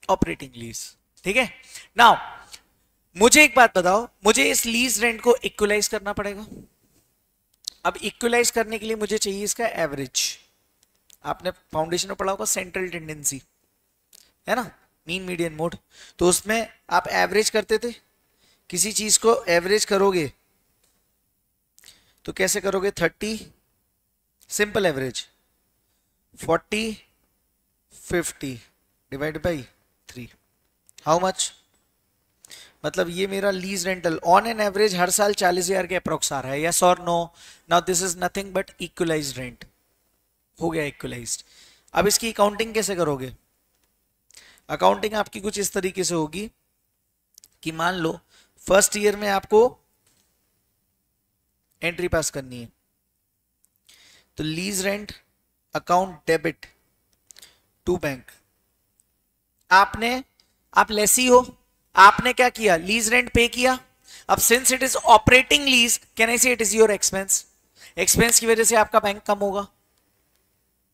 ऑपरेटिंग लीज, ठीक है। नाउ मुझे एक बात बताओ, मुझे इस लीज रेंट को इक्वलाइज करना पड़ेगा। अब इक्वलाइज करने के लिए मुझे चाहिए इसका एवरेज। आपने फाउंडेशन में पढ़ा होगा सेंट्रल टेंडेंसी, है ना, मीन मीडियन मोड, तो उसमें आप एवरेज करते थे। किसी चीज को एवरेज करोगे तो कैसे करोगे? 30 simple average, 40 50 divide by 3, how much? मतलब ये मेरा lease rental on an average हर साल 40,000 के अप्रोक्स आ रहा है, यस और no? Now this is nothing but equalized rent, हो गया इक्वलाइज्ड। अब इसकी अकाउंटिंग कैसे करोगे? अकाउंटिंग आपकी कुछ इस तरीके से होगी कि मान लो फर्स्ट ईयर में आपको एंट्री पास करनी है, तो lease rent account debit to bank. आप लेसी हो, आपने क्या किया? लीज रेंट पे किया। अब since it is operating lease, can I say it is your expense, expense की वजह से आपका बैंक कम होगा,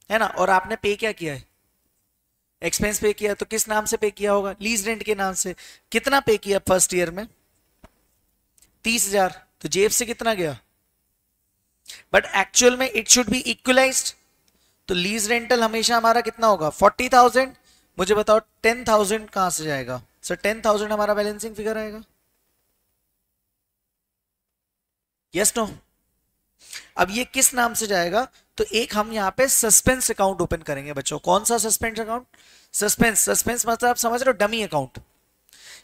है ना, और आपने पे क्या किया है? एक्सपेंस पे किया, तो किस नाम से पे किया होगा? लीज रेंट के नाम से। कितना पे किया फर्स्ट ईयर में? 30,000, तो जेब से कितना गया? बट एक्चुअल में इट शुड बी इक्वलाइज्ड, तो लीज रेंटल हमेशा हमारा कितना होगा? 40,000। मुझे बताओ 10,000 कहां से जाएगा? सर 10,000 हमारा बैलेंसिंग फिगर आएगा, यस नो? अब ये किस नाम से जाएगा? तो एक हम यहाँ पे सस्पेंस अकाउंट ओपन करेंगे बच्चों। कौन सा सस्पेंस अकाउंट? सस्पेंस मतलब आप समझ रहे हो, डमी अकाउंट।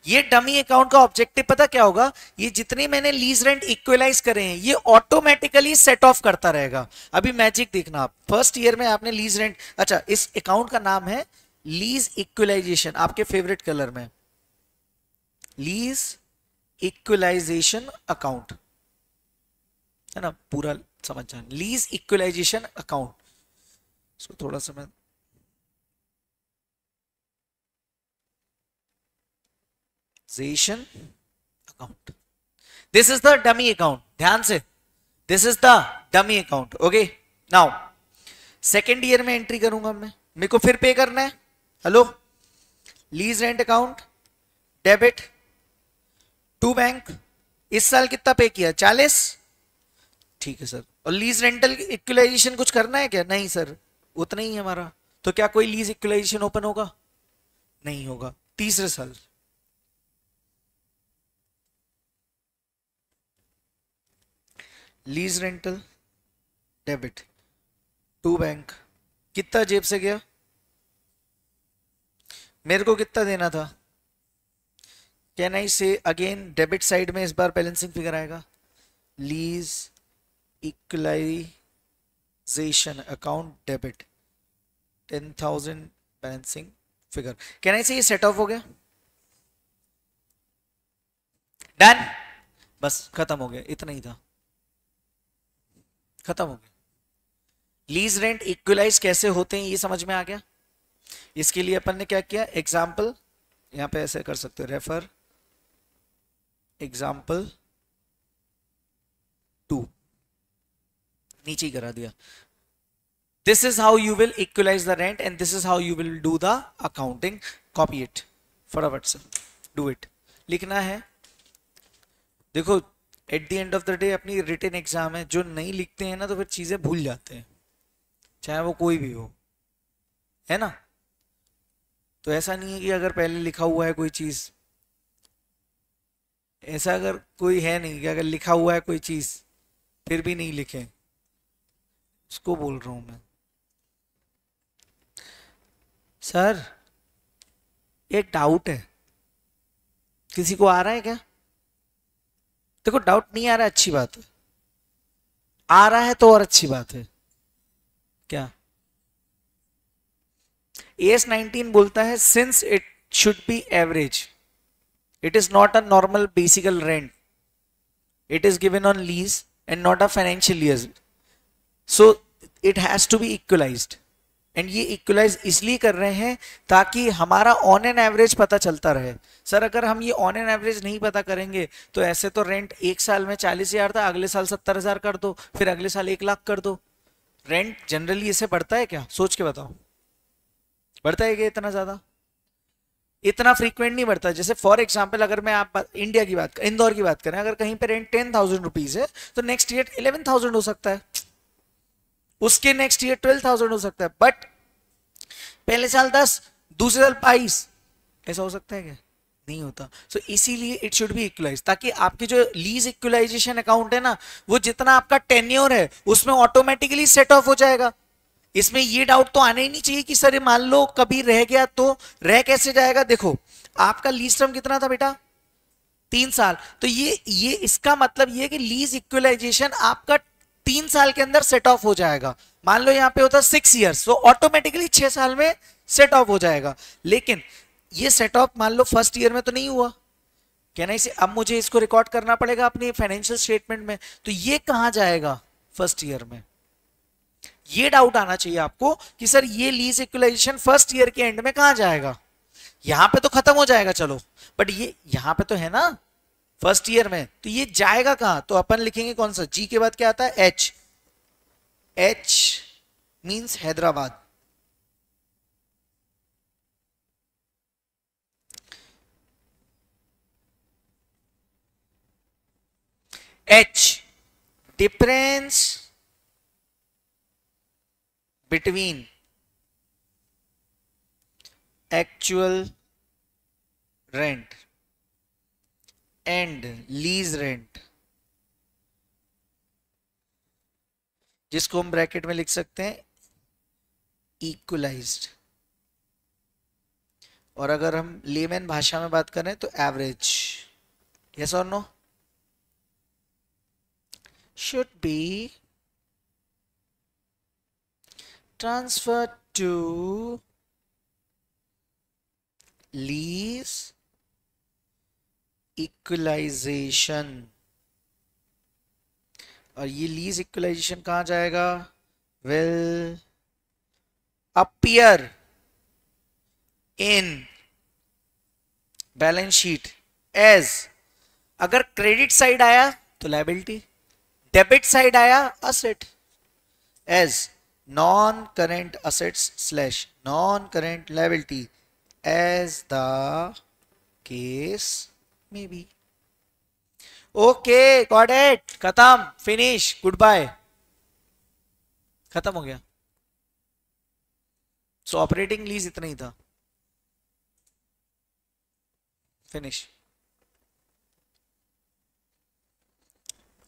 ये डमी अकाउंट का ऑब्जेक्टिव पता क्या होगा? ये जितने मैंने लीज रेंट इक्वलाइज करे हैं ये ऑटोमेटिकली सेट ऑफ करता रहेगा। अभी मैजिक देखना आप, फर्स्ट ईयर में आपने लीज रेंट, अच्छा इस अकाउंट का नाम है लीज इक्वलाइजेशन, आपके फेवरेट कलर में, लीज इक्वलाइजेशन अकाउंट, है ना, पूरा समझ जाना, लीज इक्वलाइजेशन अकाउंट। इसको थोड़ा सा मैं account, this is the dummy account, ध्यान से, this is the dummy account. Okay, now second year में एंट्री करूंगा मैं, मेरे को फिर पे करना है। Hello, lease rent account debit to bank, इस साल कितना पे किया? 40, ठीक है सर। और लीज रेंटल इक्वलाइजेशन कुछ करना है क्या? नहीं सर, उतना ही है हमारा। तो क्या कोई लीज इक्वलाइजेशन ओपन होगा? नहीं होगा। तीसरे साल lease rental debit to bank, कितना जेब से गया? मेरे को कितना देना था? कैन आई से अगेन डेबिट साइड में इस बार बैलेंसिंग फिगर आएगा, lease equalisation account debit 10,000 balancing figure. Can I say ये सेट ऑफ हो गया, डन, बस खत्म हो गया, इतना ही था, खत्म हो गया। लीज रेंट इक्वलाइज कैसे होते हैं ये समझ में आ गया। इसके लिए अपन ने क्या किया, एग्जाम्पल यहां पे ऐसे कर सकते हो, रेफर एग्जाम्पल 2, नीचे ही करा दिया। This is how you will equalise the rent and this is how you will do the accounting. Copy it फटाफट से, डू इट, लिखना है। देखो at the end of the day अपनी रिटन एग्जाम है, जो नहीं लिखते हैं ना तो फिर चीजें भूल जाते हैं, चाहे वो कोई भी हो, है ना। तो ऐसा नहीं है कि अगर पहले लिखा हुआ है कोई चीज, ऐसा अगर कोई है नहीं कि अगर लिखा हुआ है कोई चीज फिर भी नहीं लिखे, उसको बोल रहा हूं मैं। सर एक डाउट है, किसी को आ रहा है क्या? देखो डाउट नहीं आ रहा है अच्छी बात है, आ रहा है तो और अच्छी बात है। क्या AS19 बोलता है since it should B average, it is not a normal basical rent, it is given on lease and not a financial year, so it has to be equalized। And ये इक्वलाइज इसलिए कर रहे हैं ताकि हमारा on an average पता चलता रहे। सर अगर हम ये ऑन एन एवरेज नहीं पता करेंगे तो ऐसे तो रेंट एक साल में 40,000 था, अगले साल 70,000 कर दो, फिर अगले साल 1 लाख कर दो। रेंट जनरली इससे बढ़ता है क्या, सोच के बताओ, बढ़ता है क्या इतना ज्यादा? इतना फ्रीक्वेंट नहीं बढ़ता। जैसे फॉर एग्जांपल अगर मैं आप इंडिया की बात इंदौर की बात करें, अगर कहीं पे रेंट 10,000 रुपीज है तो नेक्स्ट ईयर 11,000 हो सकता है, उसके नेक्स्ट ईयर 12,000 हो सकता है, बट पहले साल 10, दूसरे साल 22, ऐसा हो सकता है क्या? नहीं होता। सो इसीलिए इट शुड बी इक्वलाइज, ताकि आपकी जो लीज इक्वलाइजेशन अकाउंट है ना, वो जितना आपका टेन्योर है उसमें ऑटोमेटिकली सेट ऑफ हो जाएगा। इसमें ये डाउट तो आना ही नहीं चाहिए कि सर ये मान लो कभी रह गया तो रह कैसे जाएगा। देखो आपका लीज टर्म कितना था बेटा, 3 साल, तो ये इसका मतलब ये कि लीज इक्वलाइजेशन आपका 3 साल के अंदर सेट ऑफ हो जाएगा। मान लो यहां पे होता 6 ईयर्स, तो ऑटोमेटिकली 6 साल में सेट ऑफ हो जाएगा। लेकिन ये सेट ऑफ मान लो फर्स्ट ईयर में तो नहीं हुआ, कहना इसे अब मुझे इसको रिकॉर्ड करना पड़ेगा अपने फाइनेंशियल स्टेटमेंट में, तो ये कहां जाएगा फर्स्ट ईयर में। ये डाउट आना चाहिए आपको कि सर ये लीज इक्वलाइजेशन फर्स्ट ईयर के एंड में कहां जाएगा। यहां पे तो खत्म हो जाएगा चलो, बट ये यहां पे तो है ना फर्स्ट ईयर में, तो ये जाएगा कहां। तो अपन लिखेंगे कौन सा, जी के बाद क्या आता है, H. H means Hyderabad. H difference between actual rent and lease rent, जिसको हम ब्रैकेट में लिख सकते हैं इक्वलाइज्ड, और अगर हम लेमैन भाषा में बात करें तो एवरेज। यस और no, should be transferred to lease equalization। और ये लीज इक्वलाइजेशन कहां जाएगा, will appear in balance sheet as, अगर क्रेडिट साइड आया तो लायबिलिटी, डेबिट साइड आया asset, as non current assets slash non current liability as the case may be. Okay got it, खत्म, finish, goodbye, खत्म हो गया। So operating lease इतना ही था, finish.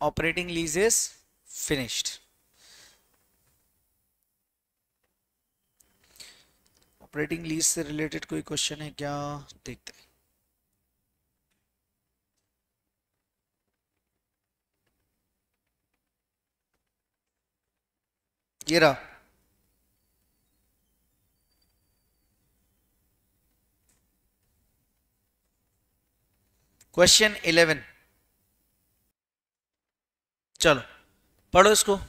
Operating lease is finished. Operating lease से related कोई question है क्या, देखते हैं। ये रहा। क्वेश्चन 11, चलो पढ़ो इसको।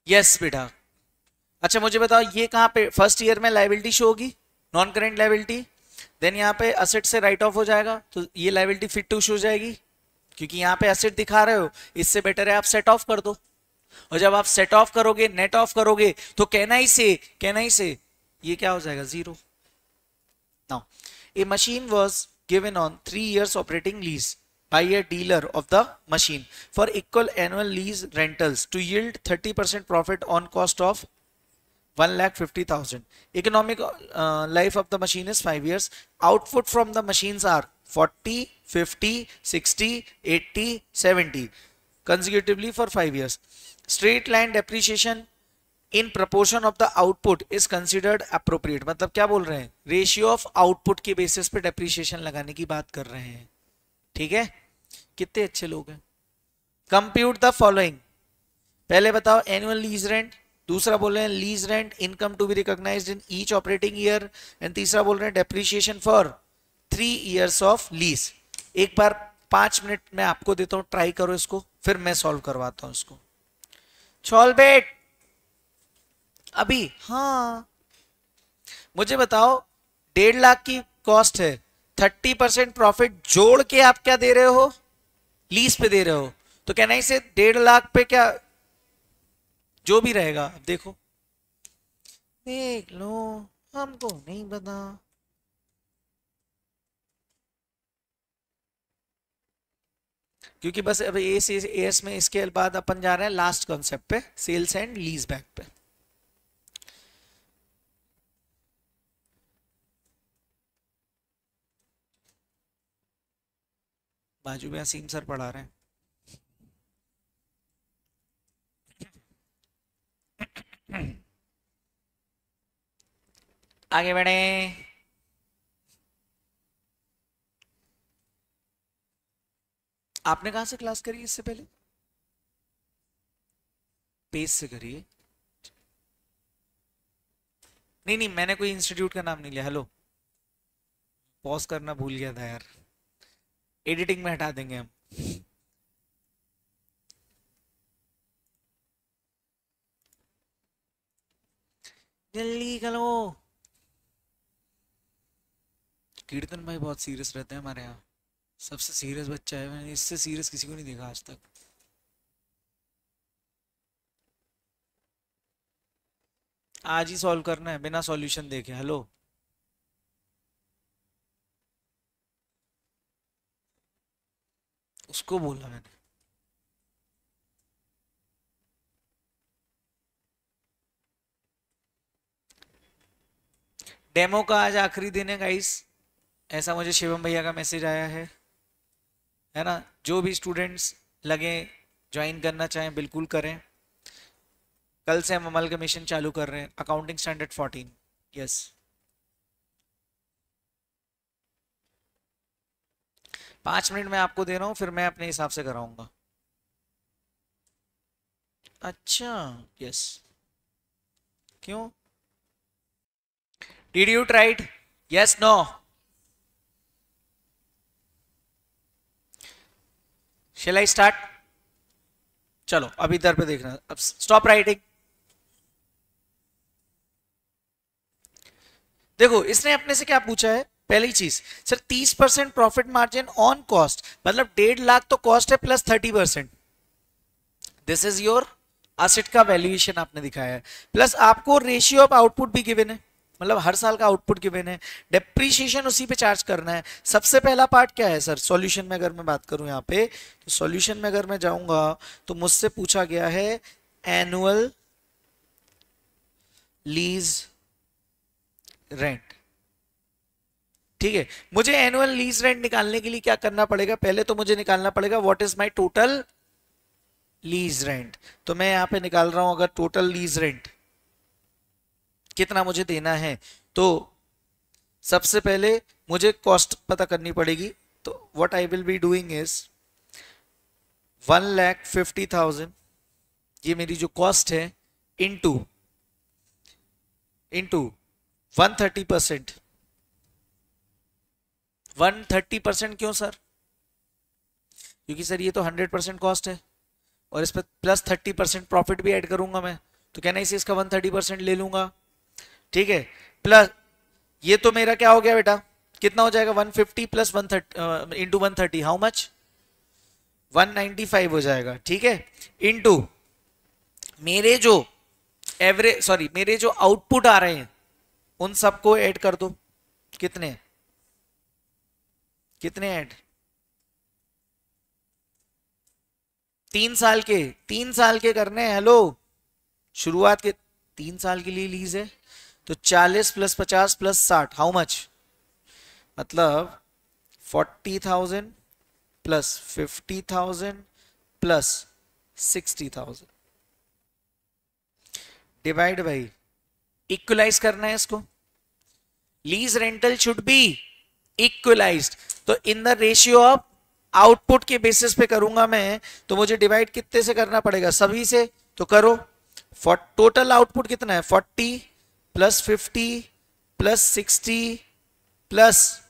यस बेटा। अच्छा मुझे बताओ ये कहाँ पे फर्स्ट ईयर में लाइबिलिटी शो होगी, नॉन करेंट लाइबिलिटी, देन यहाँ पे असेट से राइट ऑफ हो जाएगा, तो ये लाइबिलिटी फिट टू शो जाएगी, क्योंकि यहाँ पे असेट दिखा रहे हो, इससे बेटर है आप सेट ऑफ कर दो। और जब आप सेट ऑफ करोगे, नेट ऑफ करोगे, तो कहना ही से ये क्या हो जाएगा, zero. Now A machine was given on 3 years operating lease by a dealer of the machine for equal annual lease rentals to yield 30% profit on cost of 1,50,000. Economic life of the machine is 5 years. Output from the machines are 40, 50, 60, 80, 70 consecutively for 5 years. Straight line depreciation in proportion of the output is considered appropriate. मतलब क्या बोल रहे हैं, ratio of output के basis पे depreciation लगाने की बात कर रहे हैं। ठीक है, कितने अच्छे लोग हैं। कंप्यूट द फॉलोइंग, पहले बताओ एनुअल लीज रेंट, दूसरा बोल रहे हैं lease rent income to be recognised in each operating year, and तीसरा बोल रहे हैं depreciation for 3 years of lease. एक बार 5 मिनट में आपको देता हूं, ट्राई करो इसको, फिर मैं सॉल्व करवाता हूं इसको। सॉल्व बेट अभी। हाँ मुझे बताओ 1.5 लाख की कॉस्ट है, 30% प्रॉफिट जोड़ के आप क्या दे रहे हो, लीज पे दे रहे हो, तो कहना इसे 1.5 लाख पे क्या जो भी रहेगा, देखो देख लो, हमको नहीं पता। क्योंकि बस अब एस में इसके बाद अपन जा रहे हैं लास्ट कॉन्सेप्ट पे, सेल्स एंड लीज बैक पे। बाजू में असीम सर पढ़ा रहे हैं। आगे बढ़े। आपने कहां से क्लास करी इससे पहले, पेज से करिए। नहीं नहीं मैंने कोई इंस्टीट्यूट का नाम नहीं लिया। हेलो, पॉज करना भूल गया था यार, एडिटिंग में हटा देंगे हम। जल्दी करो। कीर्तन भाई बहुत सीरियस रहते हैं हमारे यहाँ, सबसे सीरियस बच्चा है, मैंने इससे सीरियस किसी को नहीं देखा आज तक। आज ही सॉल्व करना है बिना सॉल्यूशन देखे। हेलो, उसको बोला मैंने। डेमो का आज आखिरी दिन है गाइस, ऐसा मुझे शिवम भैया का मैसेज आया है ना। जो भी स्टूडेंट्स लगे ज्वाइन करना चाहें बिल्कुल करें। कल से हम अमलगमेशन चालू कर रहे हैं, अकाउंटिंग स्टैंडर्ड 14। यस, 5 मिनट में आपको दे रहा हूं, फिर मैं अपने हिसाब से कराऊंगा। अच्छा यस, क्यों, did you tried, yes no, shall I start. चलो अब इधर पे देखना, अब स्टॉप राइटिंग। देखो इसने अपने से क्या पूछा है, पहली चीज sir 30% profit margin on cost, मतलब 1.5 लाख तो कॉस्ट है plus 30%, this is your asset का वैल्यूएशन आपने दिखाया है, प्लस आपको रेशियो ऑफ आउटपुट भी गिवन है, मतलब हर साल का आउटपुट गिवन है, डेप्रीशिएशन उसी पे चार्ज करना है। सबसे पहला पार्ट क्या है सर, सॉल्यूशन में अगर मैं बात करूं यहाँ पे, तो सॉल्यूशन में अगर मैं जाऊंगा तो मुझसे पूछा गया है एनुअल लीज रेंट। ठीक है, मुझे एनुअल लीज रेंट निकालने के लिए क्या करना पड़ेगा, पहले तो मुझे निकालना पड़ेगा what is my total lease rent. तो मैं यहां पे निकाल रहा हूं, अगर टोटल लीज रेंट कितना मुझे देना है, तो सबसे पहले मुझे कॉस्ट पता करनी पड़ेगी। तो what I will be doing is 1,50,000 ये मेरी जो कॉस्ट है इनटू 130%। 130% क्यों सर? क्योंकि सर ये तो 100% कॉस्ट है और इस पर प्लस 30% प्रॉफिट भी ऐड करूंगा मैं, तो कहना इसे इसका 130% ले लूंगा, ठीक है। प्लस ये तो मेरा क्या हो गया बेटा, कितना हो जाएगा 150 प्लस 130 इंटू 130, हाउ मच? 195 हो जाएगा, ठीक है। इंटू मेरे जो एवरेज, सॉरी मेरे जो आउटपुट आ रहे हैं उन सबको ऐड कर दो। कितने कितने ऐड? 3 साल के करने हैं। हेलो, शुरुआत के 3 साल के लिए लीज है, तो 40 प्लस 50 प्लस 60, हाउ मच? मतलब 40,000 प्लस 50,000 प्लस 60,000 डिवाइड बाई, इक्वलाइज करना है इसको। Lease rental should be equalized, तो in the ratio of output के बेसिस पे करूंगा मैं, तो मुझे डिवाइड कितने से करना पड़ेगा? सभी से। तो करो, टोटल आउटपुट कितना है? 40 प्लस 50 प्लस 60 प्लस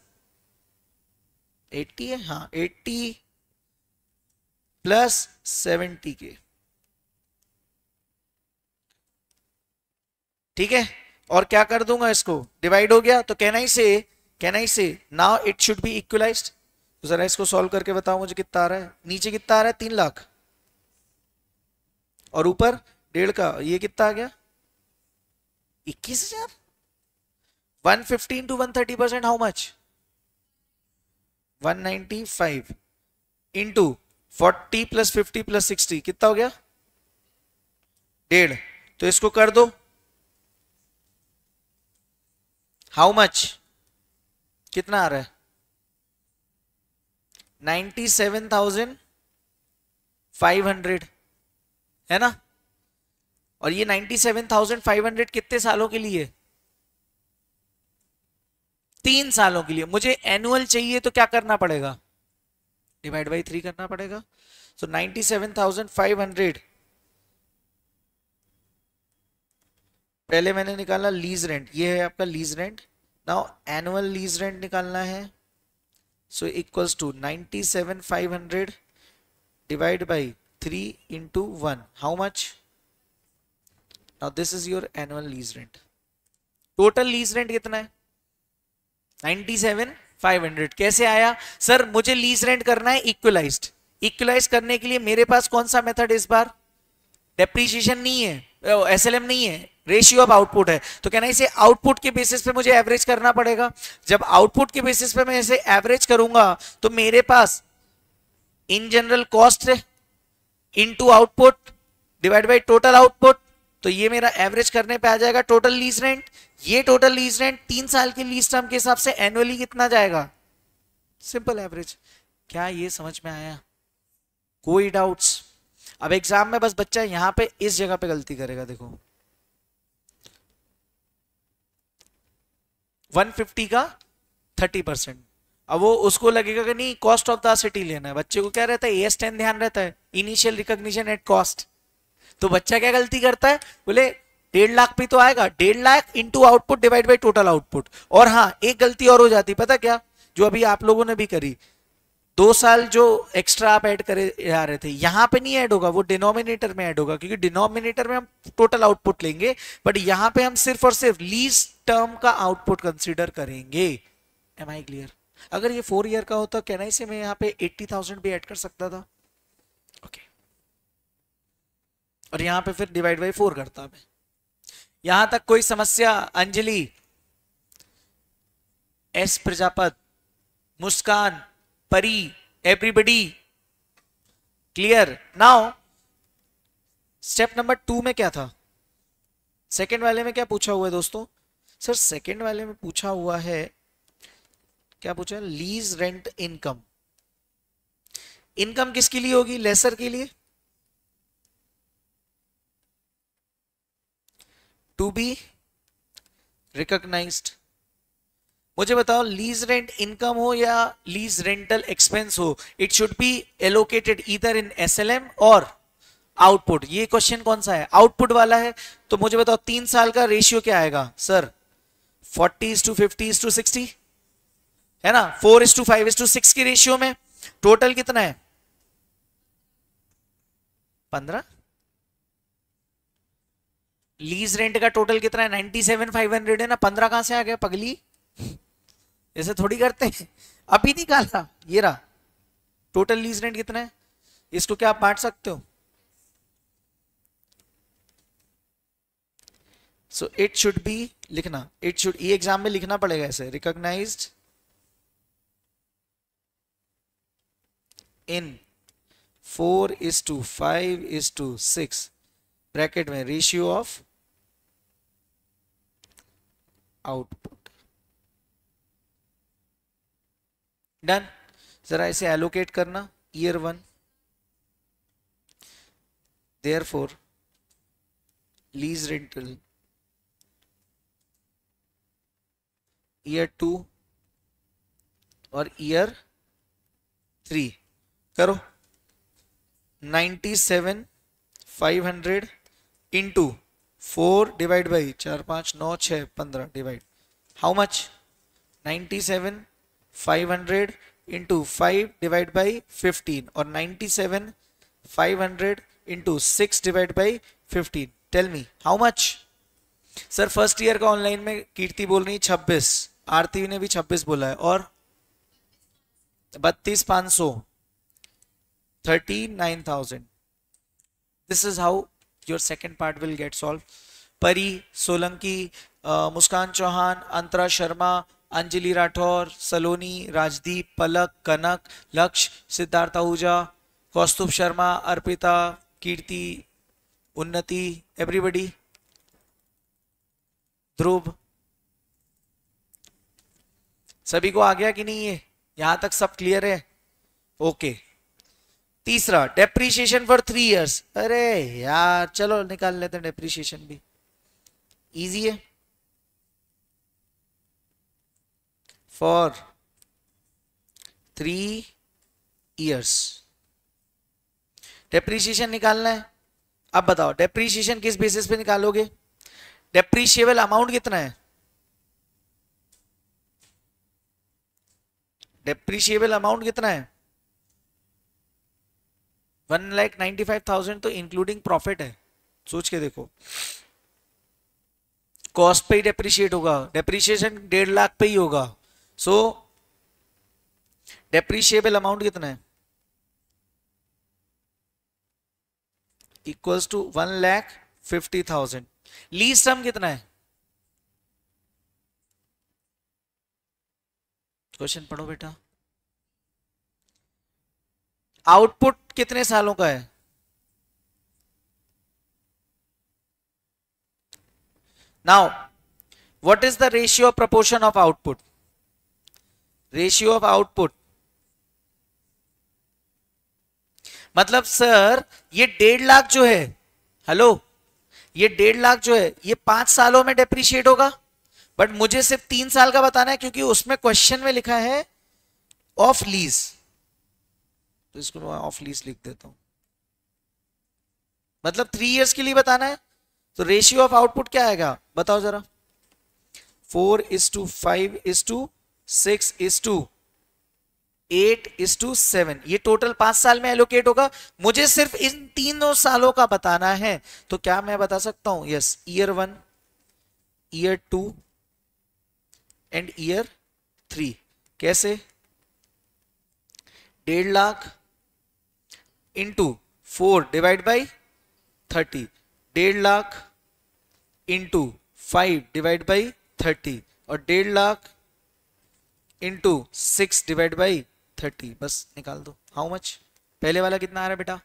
80 है, हाँ 80 प्लस 70 के, ठीक है। और क्या कर दूंगा इसको, डिवाइड हो गया, तो कहना ही से now it should be equalized. तो जरा इसको सॉल्व करके बताओ मुझे कितना आ रहा है। नीचे कितना आ रहा है? 3 लाख, और ऊपर 1.5 का, ये कितना आ गया? 21,000। 115 to 130% how much? 195 into 40 plus 50 plus 60 कितना हो गया? 1.5। तो इसको कर दो, हाउ मच? कितना आ रहा है? 97,500 है ना। और ये 97,500 कितने सालों के लिए? 3 सालों के लिए। मुझे एनुअल चाहिए तो क्या करना पड़ेगा? डिवाइड बाई 3 करना पड़ेगा। सो 97,500 पहले मैंने निकाला लीज रेंट, ये है आपका lease rent. Now annual lease rent निकालना है, so equals to 97,500 divide by 3 into 1, how much? Now this is your annual lease rent. Total lease rent कितना है? 97,500। कैसे आया सर? मुझे लीज रेंट करना है इक्वलाइज्ड। इक्वलाइज करने के लिए मेरे पास कौन सा मेथड इस बार? डेप्रीशिएशन नहीं है, एसएलएम नहीं है, रेशियो ऑफ आउटपुट है। तो कहना इसे आउटपुट के बेसिस पे मुझे एवरेज करना पड़ेगा। जब आउटपुट के बेसिस पे मैं इसे एवरेज करूंगा तो मेरे पास in general cost into output divide by total output, तो ये मेरा एवरेज करने पे आ जाएगा टोटल लीज रेंट। ये टोटल लीज रेंट 3 साल के लीज टर्म के हिसाब से एनुअली कितना जाएगा? Simple average. क्या ये समझ में आया? कोई डाउट्स? अब एग्जाम में बस बच्चा यहां पे इस जगह पे गलती करेगा, देखो 150 का 30%। अब वो उसको लगेगा कि नहीं कॉस्ट ऑफ द सिटी लेना है, बच्चे को क्या रहता है? AS10 ध्यान रहता है, इनिशियल रिकॉग्निशन एट कॉस्ट। तो बच्चा क्या गलती करता है, बोले 1.5 लाख भी तो आएगा, 1.5 lakh into output divide by total output. और हाँ एक गलती और हो जाती, पता क्या? जो अभी आप लोगों ने भी करी, 2 साल जो एक्स्ट्रा आप ऐड करे जा रहे थे, यहां पे नहीं ऐड होगा, वो डिनोमिनेटर में ऐड होगा, क्योंकि डिनोमिनेटर में हम टोटल आउटपुट लेंगे, बट यहां पे हम सिर्फ और सिर्फ लीज टर्म का आउटपुट कंसीडर करेंगे। Am I clear? अगर ये 4 ईयर का होता कहना इसे मैं यहाँ पे 80,000 भी ऐड कर सकता था, ओके। और यहां पे फिर डिवाइड बाई 4 करता मैं। यहां तक कोई समस्या? अंजलि, एस प्रजापत, मुस्कान, परी, everybody clear? Now step number 2 में क्या था? सेकंड वाले में क्या पूछा हुआ है दोस्तों? सर सेकंड वाले में पूछा हुआ है, क्या पूछा? Lease rent income. इनकम किसके लिए होगी? लेसर के लिए। टू बी रिकॉग्नाइज्ड मुझे बताओ लीज रेंट इनकम हो या लीज रेंटल एक्सपेंस हो, it should B allocated either in SLM और आउटपुट। ये क्वेश्चन कौन सा है, आउटपुट वाला है। तो मुझे बताओ 3 साल का रेशियो क्या आएगा सर, 40:50:60 है ना, 4:5:6 की रेशियो में। टोटल कितना है 15। लीज रेंट का टोटल कितना है 97,500 है ना, 15 कहां से आ गया पगली, ऐसे थोड़ी करते हैं। अभी निकाला, ये रहा टोटल लीज रेंट कितना है, इसको क्या आप बांट सकते हो। सो इट शुड बी लिखना, इट शुड, ये एग्जाम में लिखना पड़ेगा ऐसे, रिकॉग्नाइज्ड इन 4:5:6 ब्रैकेट में रेशियो ऑफ आउटपुट। डन। जरा इसे एलोकेट करना, year 1 therefore lease rental, year 2 और ईयर 3 करो। 97,500 into 4 divide by 4 5 9 6 15 divide how much, 97,500 into 5 divide by 15 और 97,500 into 6 divide by 15। Tell me how much. Sir first year का online में कीर्ति बोल रही 26, आरती ने भी 26 बोला है, और 32,500, 39,000। This is how your second part will get solved. परी सोलंकी, मुस्कान चौहान, अंतरा शर्मा, अंजलि राठौर, सलोनी, राजदीप, पलक, कनक, लक्ष्य, सिद्धार्थ आहूजा, कौस्तुभ शर्मा, अर्पिता, कीर्ति, उन्नति, एवरीबडी, ध्रुव, सभी को आ गया कि नहीं, ये यहां तक सब क्लियर है। ओके तीसरा डेप्रीशिएशन फॉर 3 इयर्स। अरे यार चलो निकाल लेते हैं डेप्रीशिएशन भी, इजी है। फॉर 3 इयर्स डेप्रीशिएशन निकालना है। अब बताओ डेप्रीशिएशन किस बेसिस पे निकालोगे, डेप्रीशिएबल अमाउंट कितना है, डेप्रीशिएबल अमाउंट कितना है 1,95,000 तो इंक्लूडिंग प्रॉफिट है, सोच के देखो। कॉस्ट पे ही डेप्रीशिएट होगा, डेप्रीशिएशन 1.5 लाख पे ही होगा। सो डेप्रीशिएबल अमाउंट कितना है, इक्वल्स टू 1,50,000। लीज टर्म कितना है, क्वेश्चन पढ़ो बेटा। आउटपुट कितने सालों का है, now what is the ratio proportion of output, ratio of output मतलब सर ये 1.5 लाख जो है, हेलो ये 1.5 लाख जो है ये 5 सालों में डेप्रीशिएट होगा, बट मुझे सिर्फ 3 साल का बताना है क्योंकि उसमें क्वेश्चन में लिखा है ऑफ लीज, तो इसको मैं ऑफ लीज लिख देता हूं, मतलब 3 इयर्स के लिए बताना है। तो रेशियो ऑफ आउटपुट क्या आएगा बताओ जरा, 4:5:6:8:7, ये टोटल 5 साल में एलोकेट होगा। मुझे सिर्फ इन तीनों सालों का बताना है, तो क्या मैं बता सकता हूं, yes, year 1, year 2 and year 3। कैसे, 1.5 lakh into 4 divide by 30, 1.5 lakh into 5 divide by 30 और 1.5 लाख इंटू 6 डिवाइड बाई 30, बस निकाल दो। हाउ मच, पहले वाला कितना आ रहा है बेटा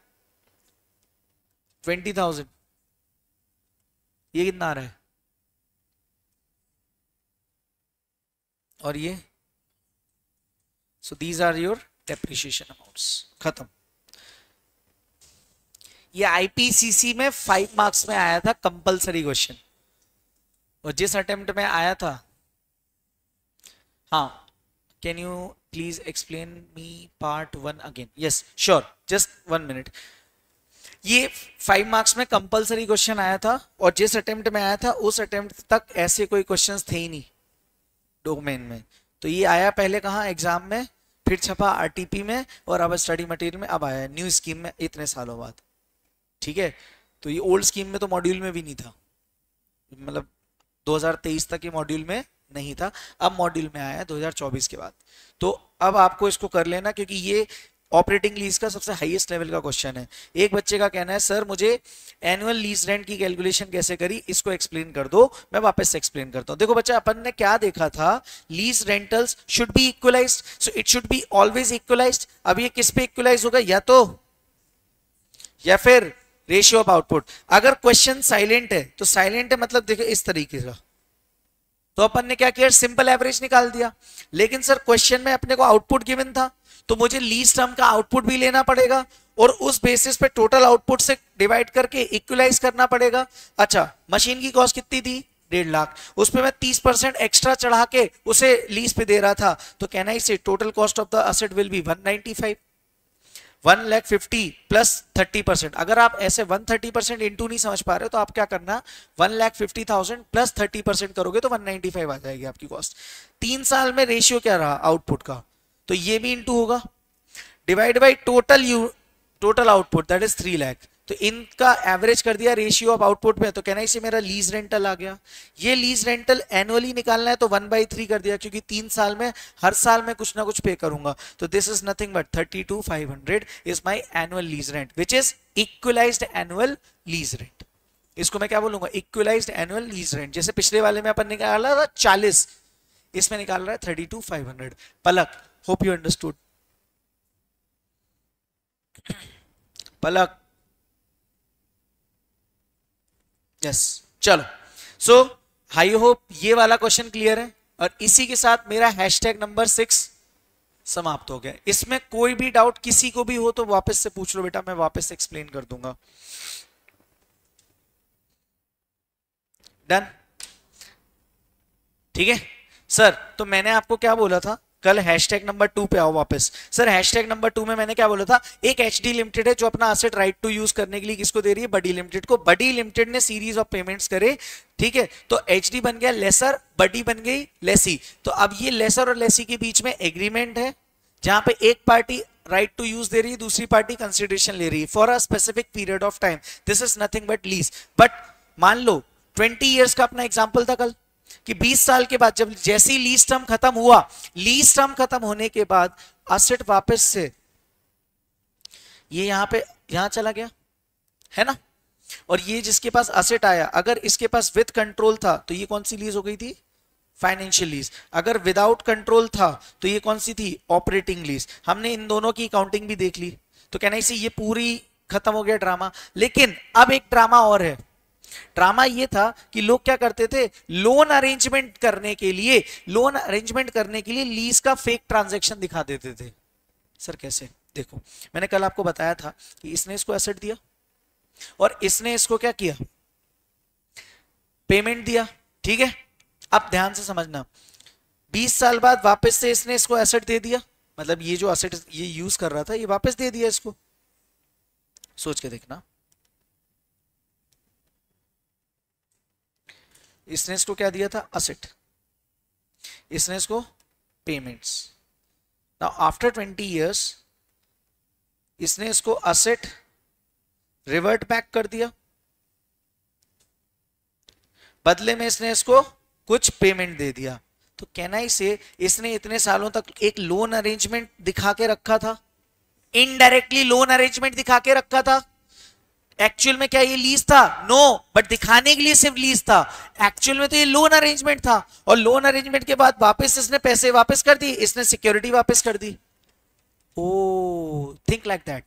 20,000, ये कितना आ रहा है, और ये, so these are your depreciation amounts. खत्म। ये आईपीसीसी में 5 मार्क्स में आया था कंपलसरी क्वेश्चन, और जिस अटेम्प्ट में आया था हाँ, can you please explain me part 1 again? Yes sure, just 1 minute. ये 5 मार्क्स में कंपलसरी क्वेश्चन आया था, और जिस अटेम्प्ट में आया था उस अटेम्प्ट तक ऐसे कोई क्वेश्चंस थे ही नहीं डोमेन में। तो ये आया पहले कहाँ, एग्जाम में, फिर छपा आरटीपी में, और अब स्टडी मटेरियल में, अब आया न्यू स्कीम में इतने सालों बाद। ठीक है, तो ये ओल्ड स्कीम में तो मॉड्यूल में भी नहीं था, मतलब 2023 तक ये मॉड्यूल में नहीं था, अब मॉड्यूल में आया 2024 के बाद। तो अब आपको इसको कर लेना, क्योंकि ये ऑपरेटिंग लीज का सबसे हाईएस्ट लेवल का क्वेश्चन है। एक बच्चे का कहना है सर मुझे एनुअल लीज रेंट की कैलकुलेशन कैसे करी, इसको एक्सप्लेन कर दो। मैं वापस से एक्सप्लेन करता हूं। देखो बच्चा, अपन ने क्या देखा था, lease rentals should be equalised, so it should be always equalised. अब ये किस पे इक्वलाइज होगा, या फिर रेशियो ऑफ आउटपुट। अगर क्वेश्चन साइलेंट है तो साइलेंट है मतलब देखो इस तरीके का, तो अपन ने क्या किया, सिंपल एवरेज निकाल दिया। लेकिन सर क्वेश्चन में अपने को आउटपुट गिवन था, तो मुझे लीज टर्म का आउटपुट भी लेना पड़ेगा, और उस बेसिस पे टोटल आउटपुट से डिवाइड करके इक्वलाइज करना पड़ेगा। अच्छा, मशीन की कॉस्ट कितनी थी, 1.5 लाख, उसपे मैं 30% एक्स्ट्रा चढ़ा के उसे लीज पे दे रहा था, तो कहना इसे total cost of the asset will be 195, 1,50,000 plus 30%। अगर आप ऐसे 130% इंटू नहीं समझ पा रहे हो तो आप क्या करना, 1,50,000 प्लस 30% करोगे तो 195 आ जाएगी आपकी कॉस्ट। 3 साल में रेशियो क्या रहा आउटपुट का, तो ये भी इंटू होगा, divide by total output that is 3 lakh. तो इनका एवरेज कर दिया रेशियो ऑफ आउटपुट में, तो कहना इसे मेरा लीज रेंटल आ गया। ये लीज रेंटल एनुअली निकालना है तो 1/3 कर दिया, क्योंकि 3 साल में हर साल में कुछ ना कुछ पे करूंगा। तो this is nothing but 32,500 is my annual lease rent which is equalised annual lease rent. इसको मैं क्या बोलूंगा, इक्वलाइज्ड एनुअल लीज रेंट। जैसे पिछले वाले में अपन निकाला था 40, इसमें निकाल रहा है 32,500। Palak, hope you understood. Palak, yes चलो। सो आई होप ये वाला क्वेश्चन क्लियर है, और इसी के साथ मेरा हैशटैग नंबर 6 समाप्त हो गया। इसमें कोई भी डाउट किसी को भी हो तो वापस से पूछ लो बेटा, मैं वापस से एक्सप्लेन कर दूंगा। डन, ठीक है सर। तो मैंने आपको क्या बोला था, कल हैशटैग नंबर 2 पे आओ वापस। सर हैशटैग नंबर 2 में मैंने क्या बोला था, एक एचडी लिमिटेड है जो अपना असेट राइट टू यूज करने के लिए किसको दे रही है, बडी लिमिटेड को। बडी लिमिटेड ने सीरीज ऑफ पेमेंट्स करे, ठीक है, तो एचडी बन गया लेसर, बडी बन गई लेसी। तो अब ये लेसर और लेसी के बीच में एग्रीमेंट है, जहां पे एक पार्टी राइट टू यूज दे रही है, दूसरी पार्टी कंसिडरेशन ले रही है for a specific period of time. This is nothing but lease. But मान लो 20 ईयर्स का अपना एग्जाम्पल था कल, कि 20 साल के बाद जब जैसी लीज टर्म खत्म हुआ, लीज टर्म खत्म होने के बाद असेट वापस से ये यहां चला गया है ना, और ये जिसके पास असेट आया, अगर इसके पास विद कंट्रोल था तो ये कौन सी लीज हो गई थी, फाइनेंशियल लीज। अगर विदाउट कंट्रोल था तो ये कौन सी थी, ऑपरेटिंग लीज। हमने इन दोनों की अकाउंटिंग भी देख ली, तो कहना इसे ये पूरी खत्म हो गया ड्रामा। लेकिन अब एक ड्रामा और है। ड्रामा ये था कि लोग क्या करते थे, लोन अरेंजमेंट करने के लिए लीज का फेक ट्रांजैक्शन दिखा देते थे। सर कैसे, देखो मैंने कल आपको बताया था कि इसने इसको एसेट दिया और इसने इसको क्या किया, पेमेंट दिया, ठीक है। अब ध्यान से समझना, 20 साल बाद वापस से इसने इसको एसेट दे दिया, मतलब ये जो एसेट ये यूज कर रहा था ये वापस दे दिया इसको। सोच के देखना, इसने इसको क्या दिया था, असेट, इसने इसको पेमेंट्स। नाउ आफ्टर 20 इयर्स इसने इसको असेट रिवर्ट बैक कर दिया, बदले में इसने इसको कुछ पेमेंट दे दिया। तो कहना इसे इसने इतने सालों तक एक लोन अरेंजमेंट दिखा के रखा था, इनडायरेक्टली लोन अरेंजमेंट दिखा के रखा था। एक्चुअल में क्या ये लीज था, नो, बट दिखाने के लिए सिर्फ लीज था। एक्चुअल में तो ये लोन अरेंजमेंट था, और लोन अरेंजमेंट के बाद वापस इसने पैसे वापस कर दी, इसने सिक्योरिटी वापस कर दी। ओ थिंक लाइक दैट।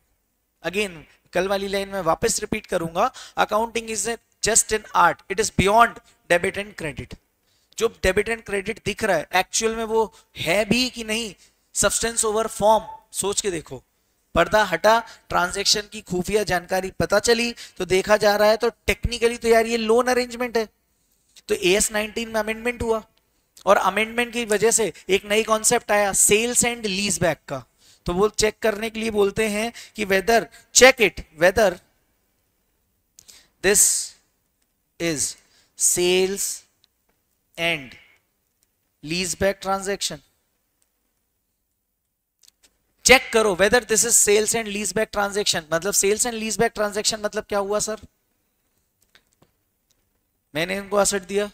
अगेन कल वाली लाइन में वापस रिपीट करूंगा, accounting is just an art, it is beyond debit and credit. जो डेबिट एंड क्रेडिट दिख रहा है एक्चुअल में वो है भी कि नहीं, सब्सटेंस ओवर फॉर्म। सोच के देखो, पर्दा हटा, ट्रांजैक्शन की खुफिया जानकारी पता चली, तो देखा जा रहा है तो टेक्निकली तो यार ये लोन अरेंजमेंट है। तो AS 19 में अमेंडमेंट हुआ, और अमेंडमेंट की वजह से एक नई कॉन्सेप्ट आया सेल्स एंड लीज बैक का। तो वो चेक करने के लिए बोलते हैं कि whether check it whether this is sales and lease back transaction. Check करो whether this is sales and lease back transaction. मतलब sales and lease back transaction मतलब क्या हुआ सर? मैंने इनको असेट दिया,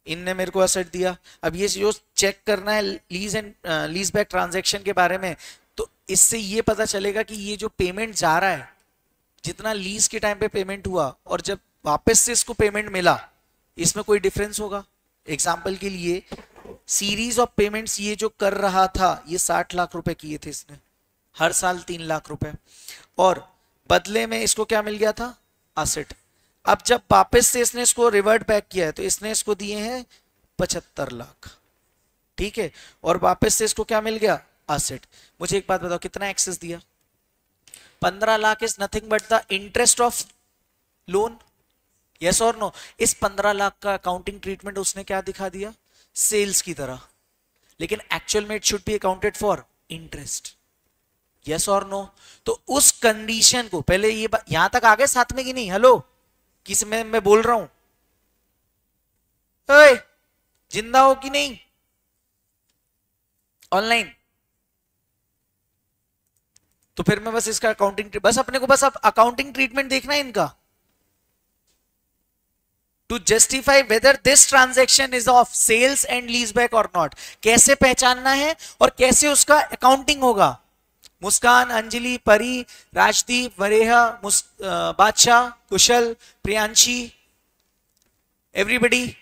इनने मेरे को असेट दिया। अब ये जो चेक करना है lease and lease back transaction के बारे में, तो इससे ये पता चलेगा कि ये जो पेमेंट जा रहा है, जितना लीज के टाइम पे पेमेंट हुआ और जब वापस से इसको पेमेंट मिला, इसमें कोई डिफरेंस होगा। एग्जाम्पल के लिए सीरीज ऑफ पेमेंट्स ये जो कर रहा था, ये 60 लाख रुपए किए थे इसने, हर साल 3 लाख रुपए, और बदले में इसको क्या मिल गया था? असेट। अब जब वापस से इसने इसको रिवर्ट बैक किया है तो इसने इसको दिए हैं 75 लाख, ठीक है, और वापस से इसको क्या मिल गया? असेट। मुझे एक बात बताओ, कितना एक्सेस दिया? 15 lakh is nothing but the interest of loan, yes और नो? इस 15 लाख का अकाउंटिंग ट्रीटमेंट उसने क्या दिखा दिया? सेल्स की तरह, लेकिन एक्चुअल में it should B accounted for interest, yes और नो? तो उस कंडीशन को पहले ये यहां तक आ गए साथ में कि नहीं? हेलो, किस में मैं बोल रहा हूं? ओए, जिंदा हो कि नहीं? ऑनलाइन? तो फिर मैं बस इसका अकाउंटिंग, बस अपने को बस अब अकाउंटिंग ट्रीटमेंट देखना है इनका, to justify whether this transaction is of sales and lease back और नॉट। कैसे पहचानना है और कैसे उसका अकाउंटिंग होगा? मुस्कान, अंजलि, परी, राजदीप, वरेहा, बादशाह, कुशल, प्रियांशी, एवरीबडी।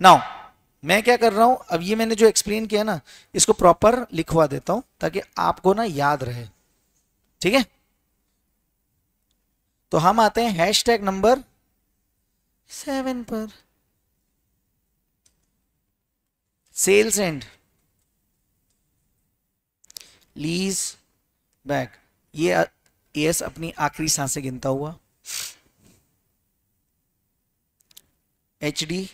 नाउ मैं क्या कर रहा हूं, अब ये मैंने जो एक्सप्लेन किया ना, इसको प्रॉपर लिखवा देता हूं ताकि आपको ना याद रहे, ठीक है? तो हम आते हैं हैशटैग नंबर 7 पर, सेल्स एंड लीज बैक। ये एस अपनी आखिरी सांसें गिनता हुआ, एचडी